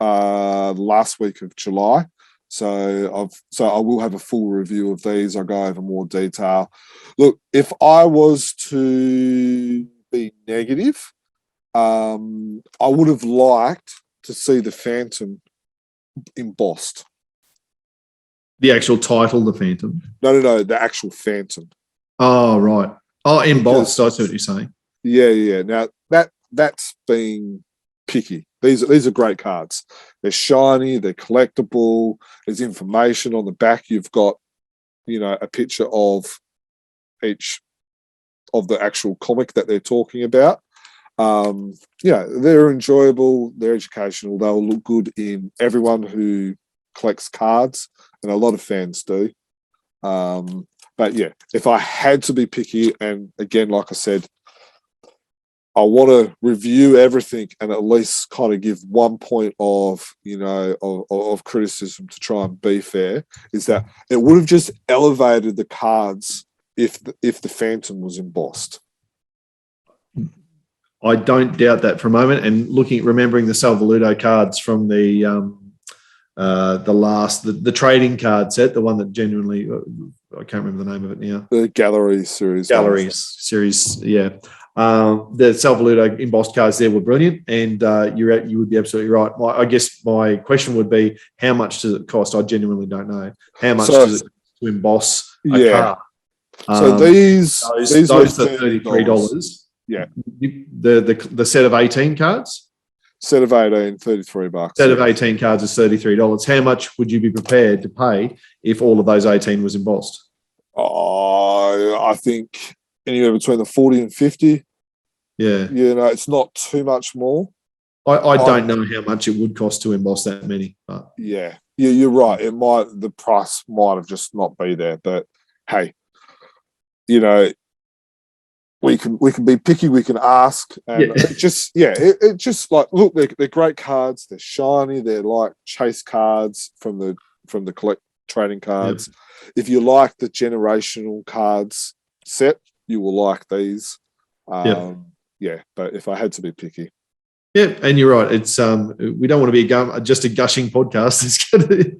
last week of July. So I will have a full review of these. I'll go over more detail. Look, if I was to be negative, I would have liked to see the Phantom embossed. The actual title, the Phantom? No, the actual Phantom. Oh, right. Oh, embossed. I see what you're saying. Yeah. Now, that's being picky. These are great cards. They're shiny, they're collectible, there's information on the back. You've got, a picture of each of the actual comic that they're talking about. They're enjoyable, they're educational, they'll look good in everyone who collects cards, and a lot of fans do. But But yeah, if I had to be picky, and again, like I said, I want to review everything and at least kind of give 1 point of, of criticism to try and be fair, is that it would have just elevated the cards if the Phantom was embossed. I don't doubt that for a moment. And remembering the Salvaludo cards from the trading card set, the one that genuinely, I can't remember the name of it now. The Gallery series. Series, yeah. The Salvaludo embossed cards there were brilliant, and you would be absolutely right. I guess my question would be, how much does it cost? I genuinely don't know. How much does it cost to emboss a card? So these are $33. Yeah. The set of 18 cards? Set of 18, $33. Set of 18 cards is $33. How much would you be prepared to pay if all of those 18 was embossed? I think anywhere between the 40 and 50. Yeah. It's not too much more. I don't know how much it would cost to emboss that many. But yeah, you're right. The price might have just not be there. But hey, we can be picky. We can ask, and it just like, look, they're great cards. They're shiny. They're like chase cards from the collect trading cards. Yep. If you like the generational cards set, you will like these. Yeah, but if I had to be picky. Yeah, and you're right. It's we don't want to be just a gushing podcast. It's going to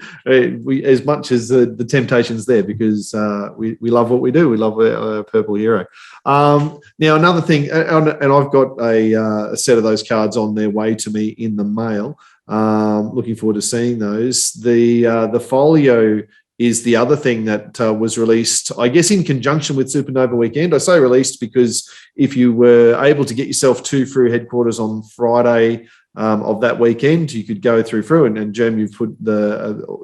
as much as the temptation's there, because we love what we do. We love our Purple Hero. Now another thing, and I've got a set of those cards on their way to me in the mail. Looking forward to seeing those. The folio is the other thing that was released, I guess, in conjunction with Supernova Weekend. I say released because if you were able to get yourself to Frew headquarters on Friday of that weekend, you could go through Frew. And Jerm, you've put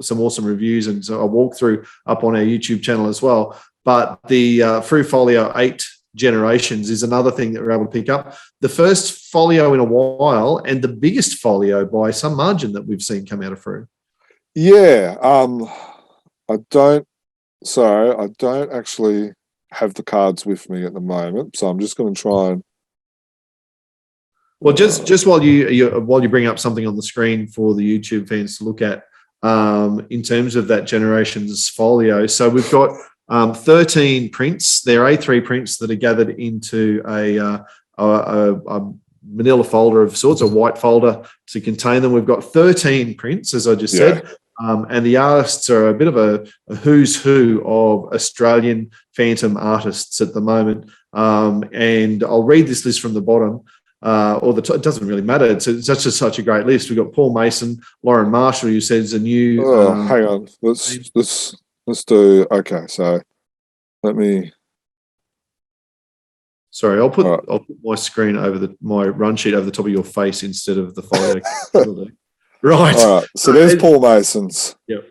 some awesome reviews and so a walkthrough up on our YouTube channel as well. But the Frew Folio 8 Generations is another thing that we're able to pick up. The first folio in a while, and the biggest folio by some margin that we've seen come out of Frew. Yeah, I don't actually have the cards with me at the moment, so I'm just going to try and. Well, just while you bring up something on the screen for the YouTube fans to look at, in terms of that Generations folio, so we've got 13 prints. They're A3 prints that are gathered into a manila folder of sorts, a white folder to contain them. We've got 13 prints, as I just said. And the artists are a bit of a who's who of Australian Phantom artists at the moment. And I'll read this list from the bottom, it doesn't really matter. It's such a great list. We've got Paul Mason, Lauren Marshall, who says a new. Hang on, let's do. Okay, so let me. Sorry, I'll put my screen over my run sheet over the top of your face instead of the folio. Right. All right. So there's Paul Mason's. Yep.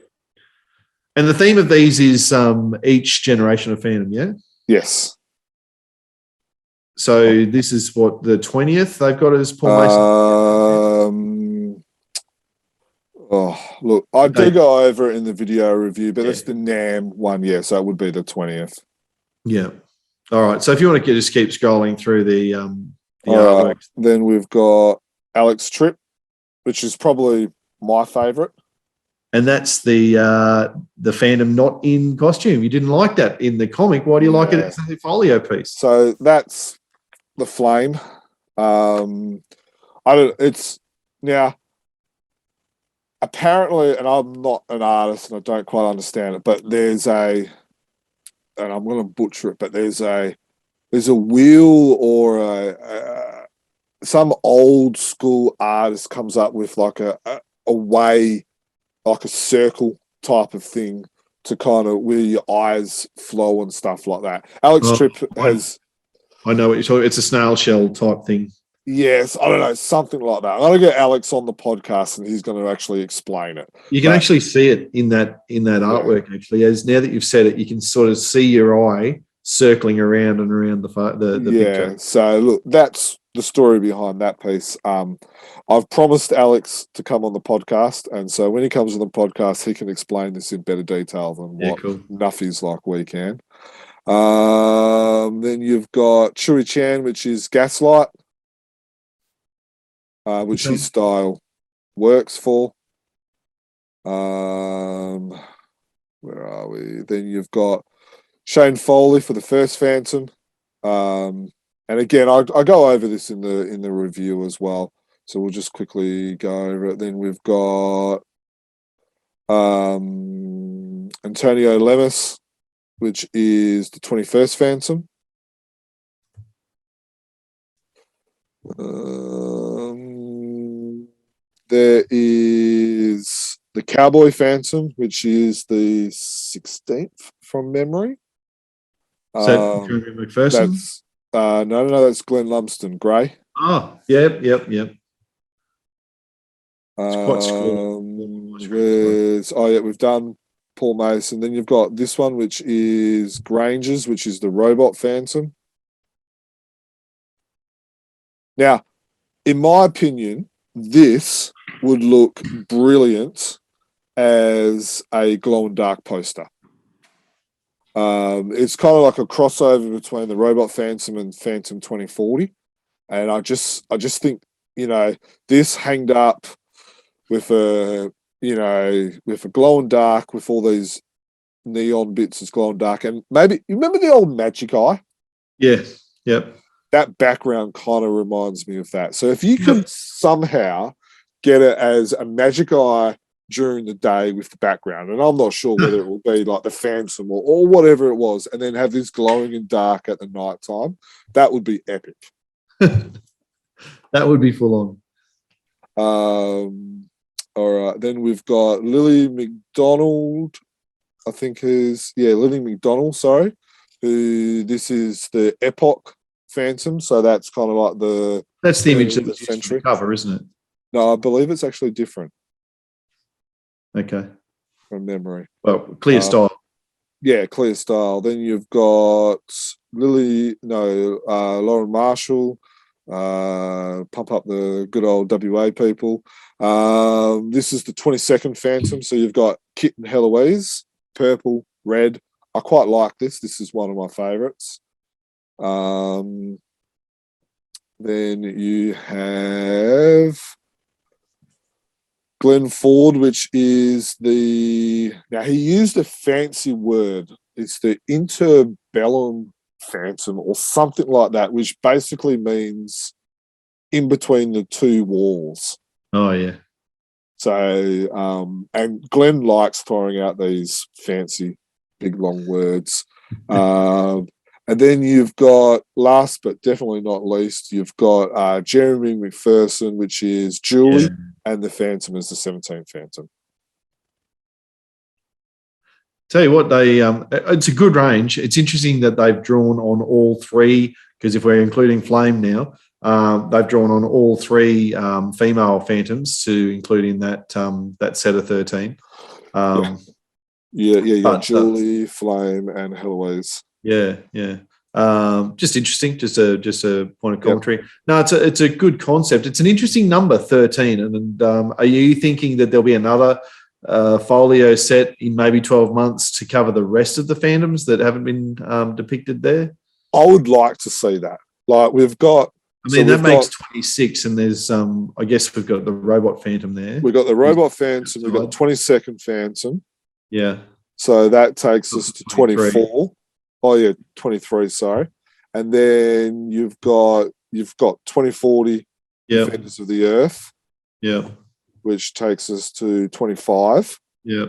And the theme of these is each generation of Phantom, yeah? Yes. So this is what, the 20th they've got as Paul Mason? Look, I do go over it in the video review, but that's the NAM one, so it would be the 20th. Yeah. All right. So if you want to just keep scrolling through the artwork. Then we've got Alex Tripp, which is probably my favourite. And that's the Phantom not in costume. You didn't like that in the comic. Why do you like it as a folio piece? So that's the Flame. It's now apparently, and I'm not an artist and I don't quite understand it, but there's and I'm going to butcher it, but there's a wheel or some old school artist comes up with like a way, like a circle type of thing to kind of where your eyes flow and stuff like that. Alex Tripp has. I know what you're talking. It's a snail shell type thing. Yes, I don't know, something like that. I'm going to get Alex on the podcast and he's going to actually explain it. You can actually see it in that artwork. Actually, as now that you've said it, you can sort of see your eye circling around and around the picture. So look, that's the story behind that piece. I've promised Alex to come on the podcast, and so when he comes on the podcast, he can explain this in better detail than what Nuffies like we can. Then you've got Churi Chan, which is Gaslight, which his style works for. Where are we? Then you've got Shane Foley for the first Phantom. And again, I go over this in the review as well. So we'll just quickly go over it. Then we've got Antonio Lemus, which is the 21st Phantom. There is the Cowboy Phantom, which is the 16th from memory. So McPherson? That's no, that's Glenn Lumsden, Grey. Oh, yep. It's quite we've done Paul Mason. Then you've got this one, which is Granger's, which is the Robot Phantom. Now, in my opinion, this would look brilliant as a glow in dark poster. It's kind of like a crossover between the Robot Phantom and Phantom 2040, and I just think this hanged up with a glow in dark with all these neon bits as glow in dark, and maybe you remember the old Magic Eye? Yeah, yep. That background kind of reminds me of that. So if you can somehow get it as a Magic Eye during the day with the background, and I'm not sure whether it will be like the Phantom or whatever it was, and then have this glowing in dark at the night time, that would be epic. That would be full on. All right, then we've got Lily McDonald, I think Lily McDonald, sorry, who this is the Epoch Phantom, so that's kind of like that's the image that was used for the cover, isn't it? No, I believe it's actually different. Okay. From memory. Well, clear style. Yeah, clear style. Then you've got Lauren Marshall, pump up the good old WA people. This is the 22nd Phantom, so you've got Kit and Heloise, purple, red. I quite like this. This is one of my favourites. Then you have Glenn Ford, which is now he used a fancy word. It's the interbellum phantom or something like that, which basically means in between the two walls. Oh, yeah. So, and Glenn likes throwing out these fancy, big, long words. And then you've got, last but definitely not least, you've got Jeremy McPherson, which is Julie, and the Phantom is the 17th Phantom. Tell you what, it's a good range. It's interesting that they've drawn on all three, because if we're including Flame now, they've drawn on all three female Phantoms to include in that set of 13. Julie, Flame, and Heloise. Yeah. Just interesting. Just a point of commentary. Yep. No, it's a good concept. It's an interesting number, 13. And are you thinking that there'll be another folio set in maybe 12 months to cover the rest of the Phantoms that haven't been depicted there? I would like to see that. Like we've got. That makes 26, and there's I guess we've got the Robot Phantom there. We've got the Robot Phantom. We've got the 22nd Phantom. Yeah. So that takes us to 24. Oh yeah, 23. Sorry, and then you've got 2040 Defenders of the Earth. Yeah, which takes us to 25. Yeah.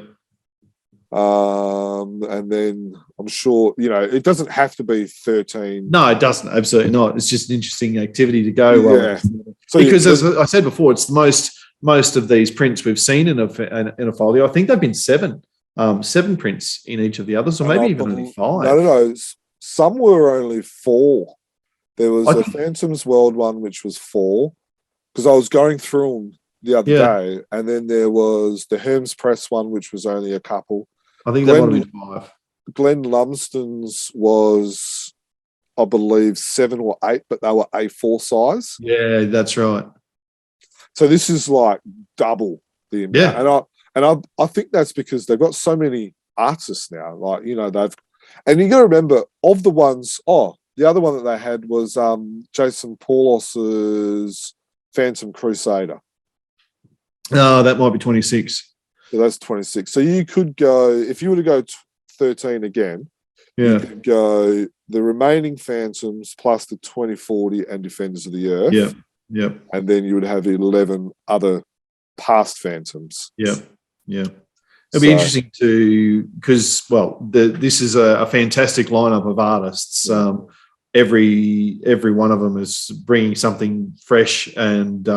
And then I'm sure it doesn't have to be 13. No, it doesn't. Absolutely not. It's just an interesting activity to go. Yeah. Because as I said before, it's the most of these prints we've seen in a folio. I think they've been 7 prints in each of the others, or maybe even only 5. No. Some were only 4. There was a Phantom's World one, which was 4, because I was going through them the other day, and then there was the Hermes Press one, which was only a couple. I think that might have been 5. Glenn Lumsden's was I believe, 7 or 8, but they were A4 size. Yeah, that's right. So this is like double the amount. Yeah. And I think that's because they've got so many artists now. Like, you know, and you got to remember, of the ones, the other one that they had was Jason Paulos's Phantom Crusader. Oh, that might be 26. So that's 26. So you could go, if you were to go 13 again, you Yeah. could go the remaining Phantoms plus the 2040 and Defenders of the Earth. Yeah. Yep. And then you would have 11 other past Phantoms. Yep. Yeah. It'll be interesting because, this is a fantastic lineup of artists. Every one of them is bringing something fresh and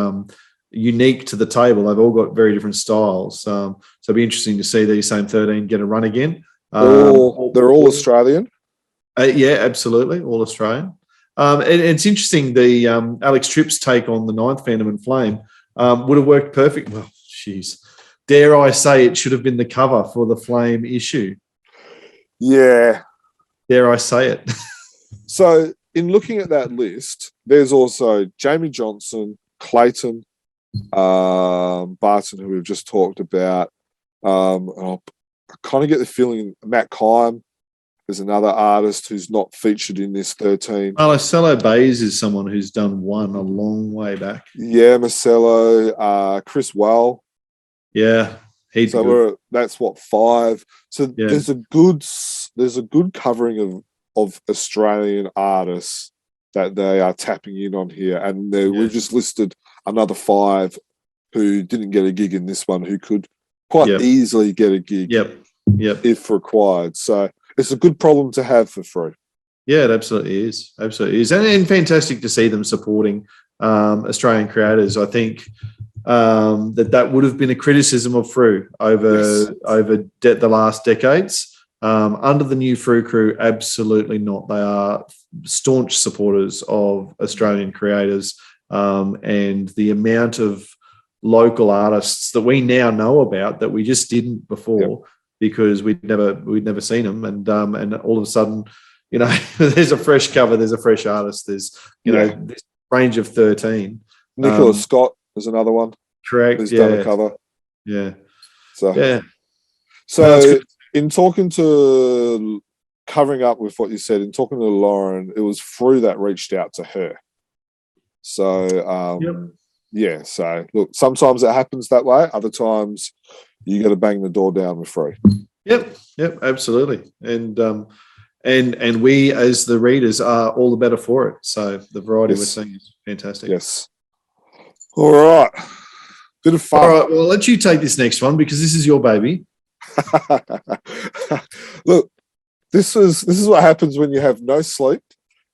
unique to the table. They've all got very different styles. So it'll be interesting to see these same 13 get a run again. They're all Australian. Yeah, absolutely, all Australian. And it's interesting. The Alex Tripp's take on the 9th Fantomen Flame would have worked perfect. Well, jeez. Dare I say it should have been the cover for the Flame issue? Yeah. Dare I say it? So in looking at that list, there's also Jamie Johnson, Clayton, Barton, who we've just talked about. I kind of get the feeling Matt Kime is another artist who's not featured in this 13. Marcelo Bays is someone who's done one a long way back. Yeah, Marcelo, Chris Well. Yeah, that's what, 5. So there's a good covering of Australian artists that they are tapping in on here, and we've just listed another 5 who didn't get a gig in this one, who could quite easily get a gig if required. So it's a good problem to have for Frew. Yeah, it absolutely is. Absolutely is. And fantastic to see them supporting Australian creators. I think that would have been a criticism of Frew over the last decades. Under the new Frew crew, absolutely not. They are staunch supporters of Australian creators, and the amount of local artists that we now know about that we just didn't before because we'd never seen them, and all of a sudden, you know, there's a fresh cover, there's a fresh artist, there's this range of 13. Nicholas Scott is another one. Correct. Who's done a cover. Yeah. So in talking to, covering up with what you said, in talking to Lauren, it was Frew that reached out to her. So, so look, sometimes it happens that way. Other times you got to bang the door down with Frew. Yep, absolutely. And we as the readers are all the better for it. So the variety we're seeing is fantastic. Yes. All right. Bit of fun. All right, well, I'll let you take this next one because this is your baby. Look, this is what happens when you have no sleep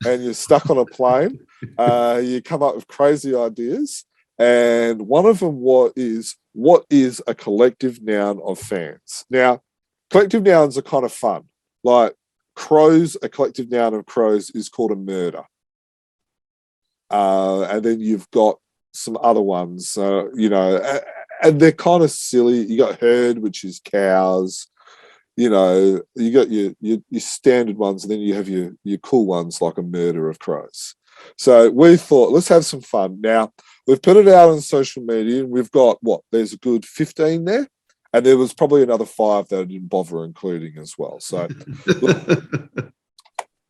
and you're stuck on a plane. You come up with crazy ideas, and one of them what is a collective noun of fans? Now, collective nouns are kind of fun. Like crows, a collective noun of crows is called a murder. And then you've got some other ones, and they're kind of silly. You got herd, which is cows. You know, you got your standard ones, and then you have your cool ones like a murder of crows. So we thought, let's have some fun. Now, we've put it out on social media, and we've got, there's a good 15 there, and there was probably another 5 that I didn't bother including as well. So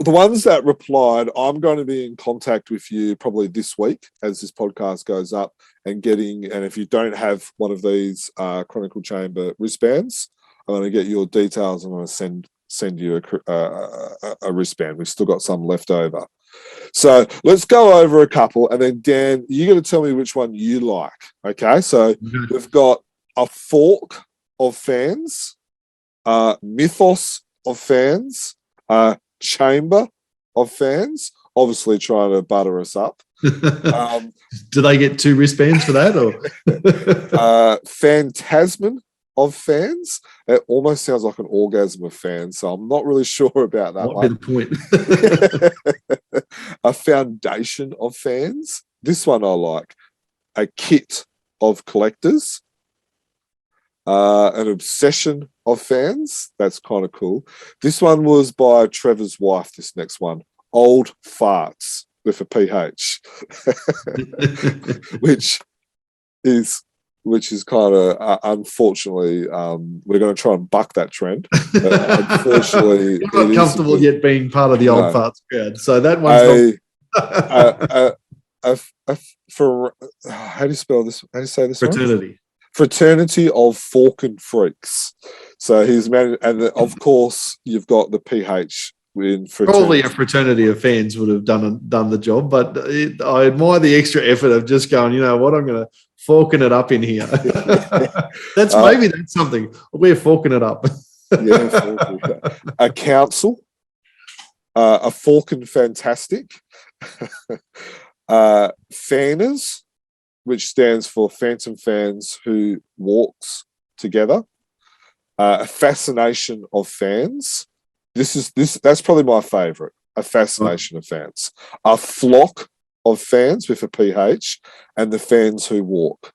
the ones that replied, I'm going to be in contact with you probably this week as this podcast goes up, and if you don't have one of these Chronicle Chamber wristbands, I'm going to get your details and I'm going to send you a wristband. We've still got some left over. So let's go over a couple, and then Dan, you're going to tell me which one you like. Okay, so we've got a fork of fans, mythos of fans, chamber of fans, obviously trying to butter us up. Do they get 2 wristbands for that? Or Phantasman of fans. It almost sounds like an orgasm of fans, so I'm not really sure about that one. Might be the point. A foundation of fans. This one I like. A kit of collectors. An obsession of fans. That's kind of cool. This one was by Trevor's wife, this next one. Old Farts with a PH, which is kind of unfortunately, we're going to try and buck that trend. But unfortunately, you're not comfortable yet being part of the old farts crowd, so that one's for how do you spell this? How do you say this? fraternity. Fraternity of Falcon Freaks. So he's managed, and of course you've got the PH in fraternity. Probably a fraternity of fans would have done the job, but I admire the extra effort of just going, you know what, I'm going to forking it up in here. That's something. We're forking it up. A council, a Falcon Fantastic, Fanners, which stands for Phantom Fans Who Walks Together, a Fascination of Fans. That's probably my favourite. A Fascination of Fans, a Flock of Fans with a PH, and the Fans Who Walk.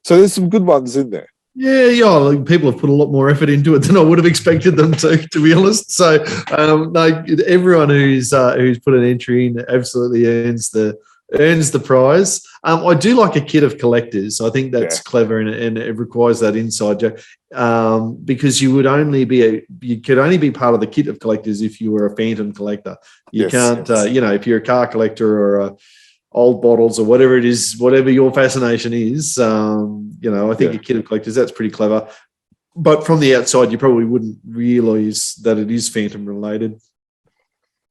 So there's some good ones in there. Yeah. Like, people have put a lot more effort into it than I would have expected them to be honest. So, everyone who's put an entry in absolutely earns the prize. I do like a kit of collectors. I think that's clever, and it requires that inside joke. Because you could only be part of the kit of collectors if you were a Phantom collector. You can't, if you're a car collector or old bottles or whatever it is, whatever your fascination is. I think a kit of collectors, that's pretty clever. But from the outside, you probably wouldn't realise that it is Phantom related.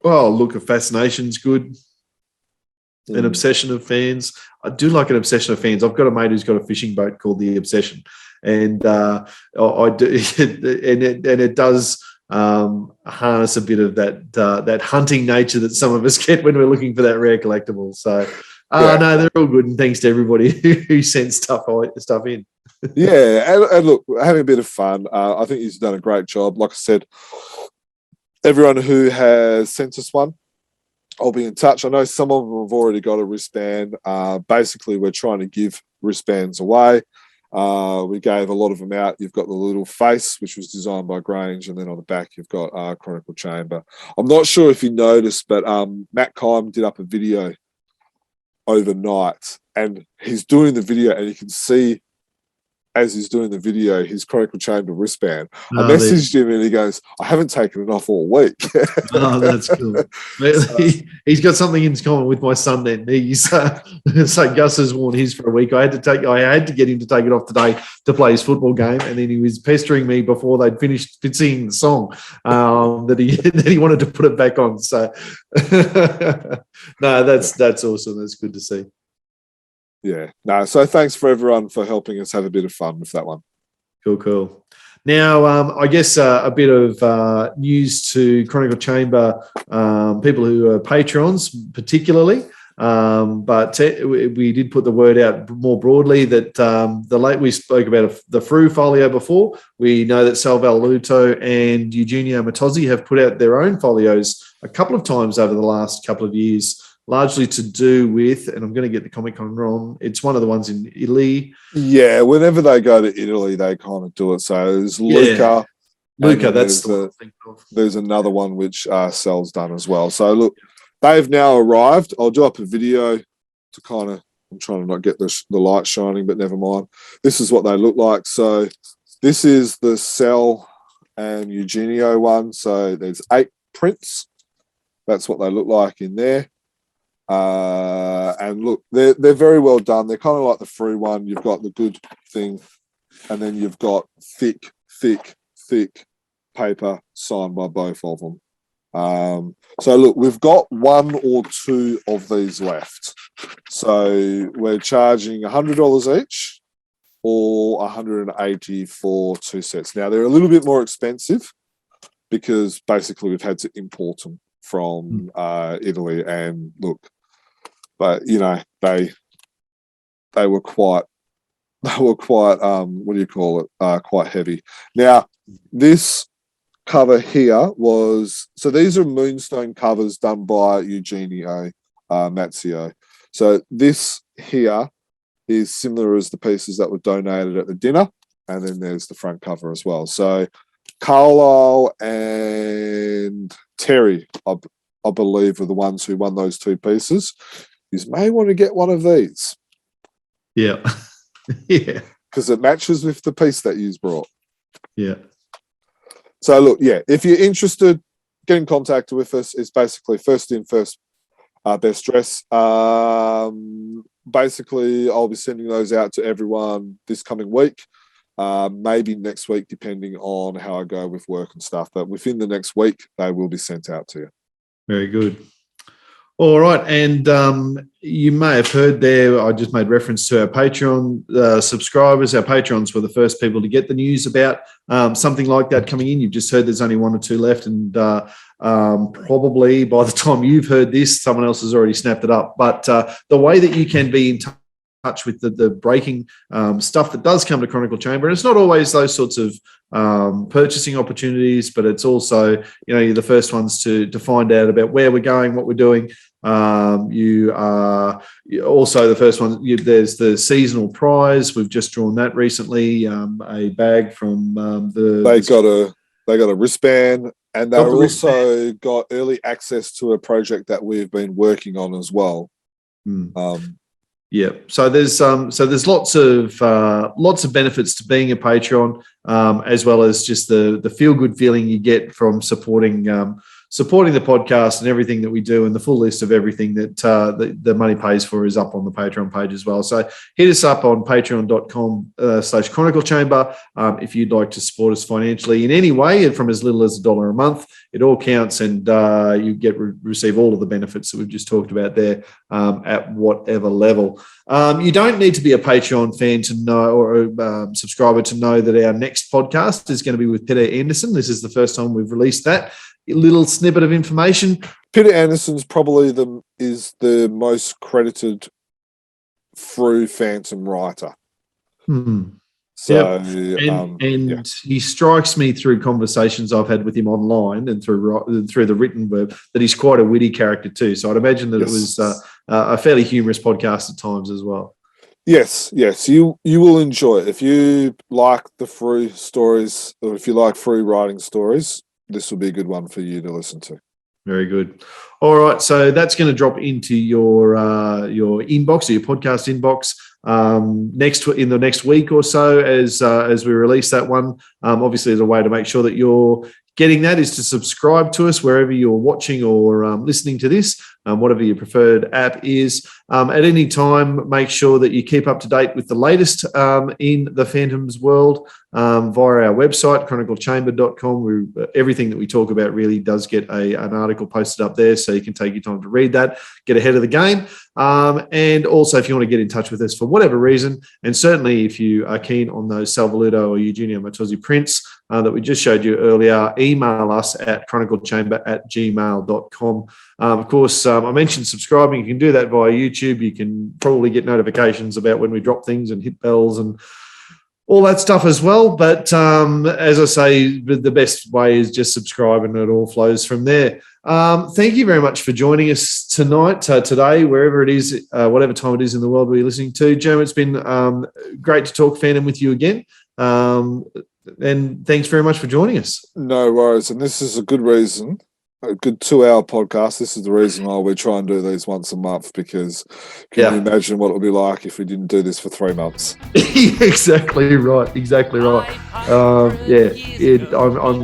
Oh, look, a fascination's good. An obsession of fans. I do like an obsession of fans. I've got a mate who's got a fishing boat called the Obsession, and I do, and it does harness a bit of that hunting nature that some of us get when we're looking for that rare collectible. So, no, they're all good, and thanks to everybody who sent stuff in. And look, having a bit of fun. I think he's done a great job. Like I said, everyone who has sent us one, I'll be in touch. I know some of them have already got a wristband. Basically, we're trying to give wristbands away. We gave a lot of them out. You've got the little face, which was designed by Grange, and then on the back, you've got Chronicle Chamber. I'm not sure if you noticed, but Matt Kime did up a video overnight, and he's doing the video, and you can see as he's doing the video, his Chronicle Chamber wristband. I messaged him and he goes, I haven't taken it off all week. Oh, that's cool. He's got something in common with my son then. He's so Gus has worn his for a week. I had to get him to take it off today to play his football game, and then he was pestering me before they'd finished singing the song that he wanted to put it back on. So no, that's awesome. That's good to see. Yeah. No, so thanks for everyone for helping us have a bit of fun with that one. Cool. Now, I guess a bit of news to Chronicle Chamber people who are patrons, particularly. But we did put the word out more broadly that we spoke about the Frew folio before. We know that Salval Luto and Eugenio Matozzi have put out their own folios a couple of times over the last couple of years, largely to do with, and I'm going to get the Comic-Con wrong, it's one of the ones in Italy. Yeah, whenever they go to Italy, they kind of do it. So there's Luca. Luca, that's the one I think of. There's another one which Sal's done as well. So look, they've now arrived. I'll drop a video to kind of, I'm trying to not get the light shining, but never mind. This is what they look like. So this is the Sal and Eugenio one. So there's 8 prints. That's what they look like in there. And look, they're very well done. They're kind of like the Frew one. You've got the good thing, and then you've got thick paper signed by both of them. So look, we've got 1 or 2 of these left. So we're charging $100 each, or $180 for 2 sets. Now they're a little bit more expensive because basically we've had to import them from Italy, and look. But you know, they were quite what do you call it? Quite heavy. Now, this cover here was, so these are Moonstone covers done by Eugenio Mazzio. So this here is similar as the pieces that were donated at the dinner, and then there's the front cover as well. So Carlisle and Terry, I believe, were the ones who won those 2 pieces. You may want to get one of these. Yeah. Yeah. Because it matches with the piece that you've brought. Yeah. So look, yeah, if you're interested, get in contact with us. It's basically first in, first best dress. Basically, I'll be sending those out to everyone this coming week. Maybe next week, depending on how I go with work and stuff. But within the next week, they will be sent out to you. Very good. All right. And you may have heard there, I just made reference to our Patreon subscribers. Our patrons were the first people to get the news about something like that coming in. You've just heard there's only 1 or 2 left. And probably by the time you've heard this, someone else has already snapped it up. But the way that you can be in touch with the breaking stuff that does come to Chronicle Chamber, and it's not always those sorts of purchasing opportunities, but it's also, you're the first ones to find out about where we're going, what we're doing. You are also the first one. There's the seasonal prize. We've just drawn that recently. A bag from They got a wristband, and they've also got early access to a project that we've been working on as well. Yeah, so there's lots of benefits to being a patron, as well as just the feel good feeling you get from supporting the podcast and everything that we do, and the full list of everything that the money pays for is up on the Patreon page as well. So hit us up on patreon.com/Chronicle Chamber if you'd like to support us financially in any way, and from as little as $1 a month. It all counts, and you receive all of the benefits that we've just talked about there at whatever level. You don't need to be a Patreon fan to know, or a subscriber to know, that our next podcast is going to be with Peter Anderson. This is the first time we've released that. A little snippet of information. Peter Anderson's probably is the most credited Frew Phantom writer. So, and he strikes me through conversations I've had with him online and through the written word that he's quite a witty character too. So I'd imagine that it was a fairly humorous podcast at times as well. Yes, you will enjoy it if you like the Frew stories, or if you like Frew writing stories. This will be a good one for you to listen to. Very good. All right, so that's going to drop into your inbox, or your podcast inbox, in the next week or so as we release that one. Obviously, there's a way to make sure that you're getting that is to subscribe to us wherever you're watching or listening to this, whatever your preferred app is. At any time, make sure that you keep up to date with the latest in the Phantoms world via our website, chroniclechamber.com. Everything that we talk about really does get an article posted up there, so you can take your time to read that, get ahead of the game. And also, if you want to get in touch with us for whatever reason, and certainly if you are keen on those Salvaluto or Eugenio Matozzi prints that we just showed you earlier, email us at chroniclechamber@gmail.com. Of course, I mentioned subscribing. You can do that via YouTube. You can probably get notifications about when we drop things and hit bells and all that stuff as well. But as I say, the best way is just subscribe, and it all flows from there. Thank you very much for joining us today, wherever it is, whatever time it is in the world we're listening to. Jermayn, it's been great to talk fandom with you again. And thanks very much for joining us. No worries. And this is a good reason, a good 2-hour podcast. This is the reason why we try and do these once a month, because can you imagine what it would be like if we didn't do this for 3 months? Exactly right. I'm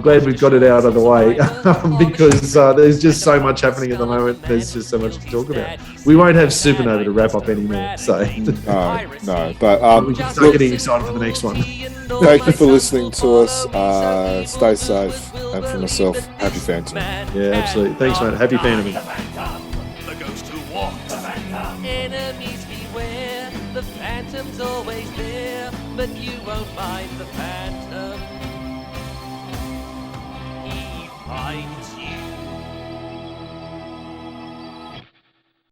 glad we've got it out of the way because there's just so much happening at the moment. There's just so much to talk about. We won't have Supernova to wrap up anymore. So no. But we can start getting excited for the next one. Thank you for listening to us. Stay safe, and for myself, happy Phantom. Yeah, absolutely. Thanks, mate. Happy Phantom. The ghost who walks. Enemies beware. The Phantom's always there, but you won't find the Phantom. He finds you.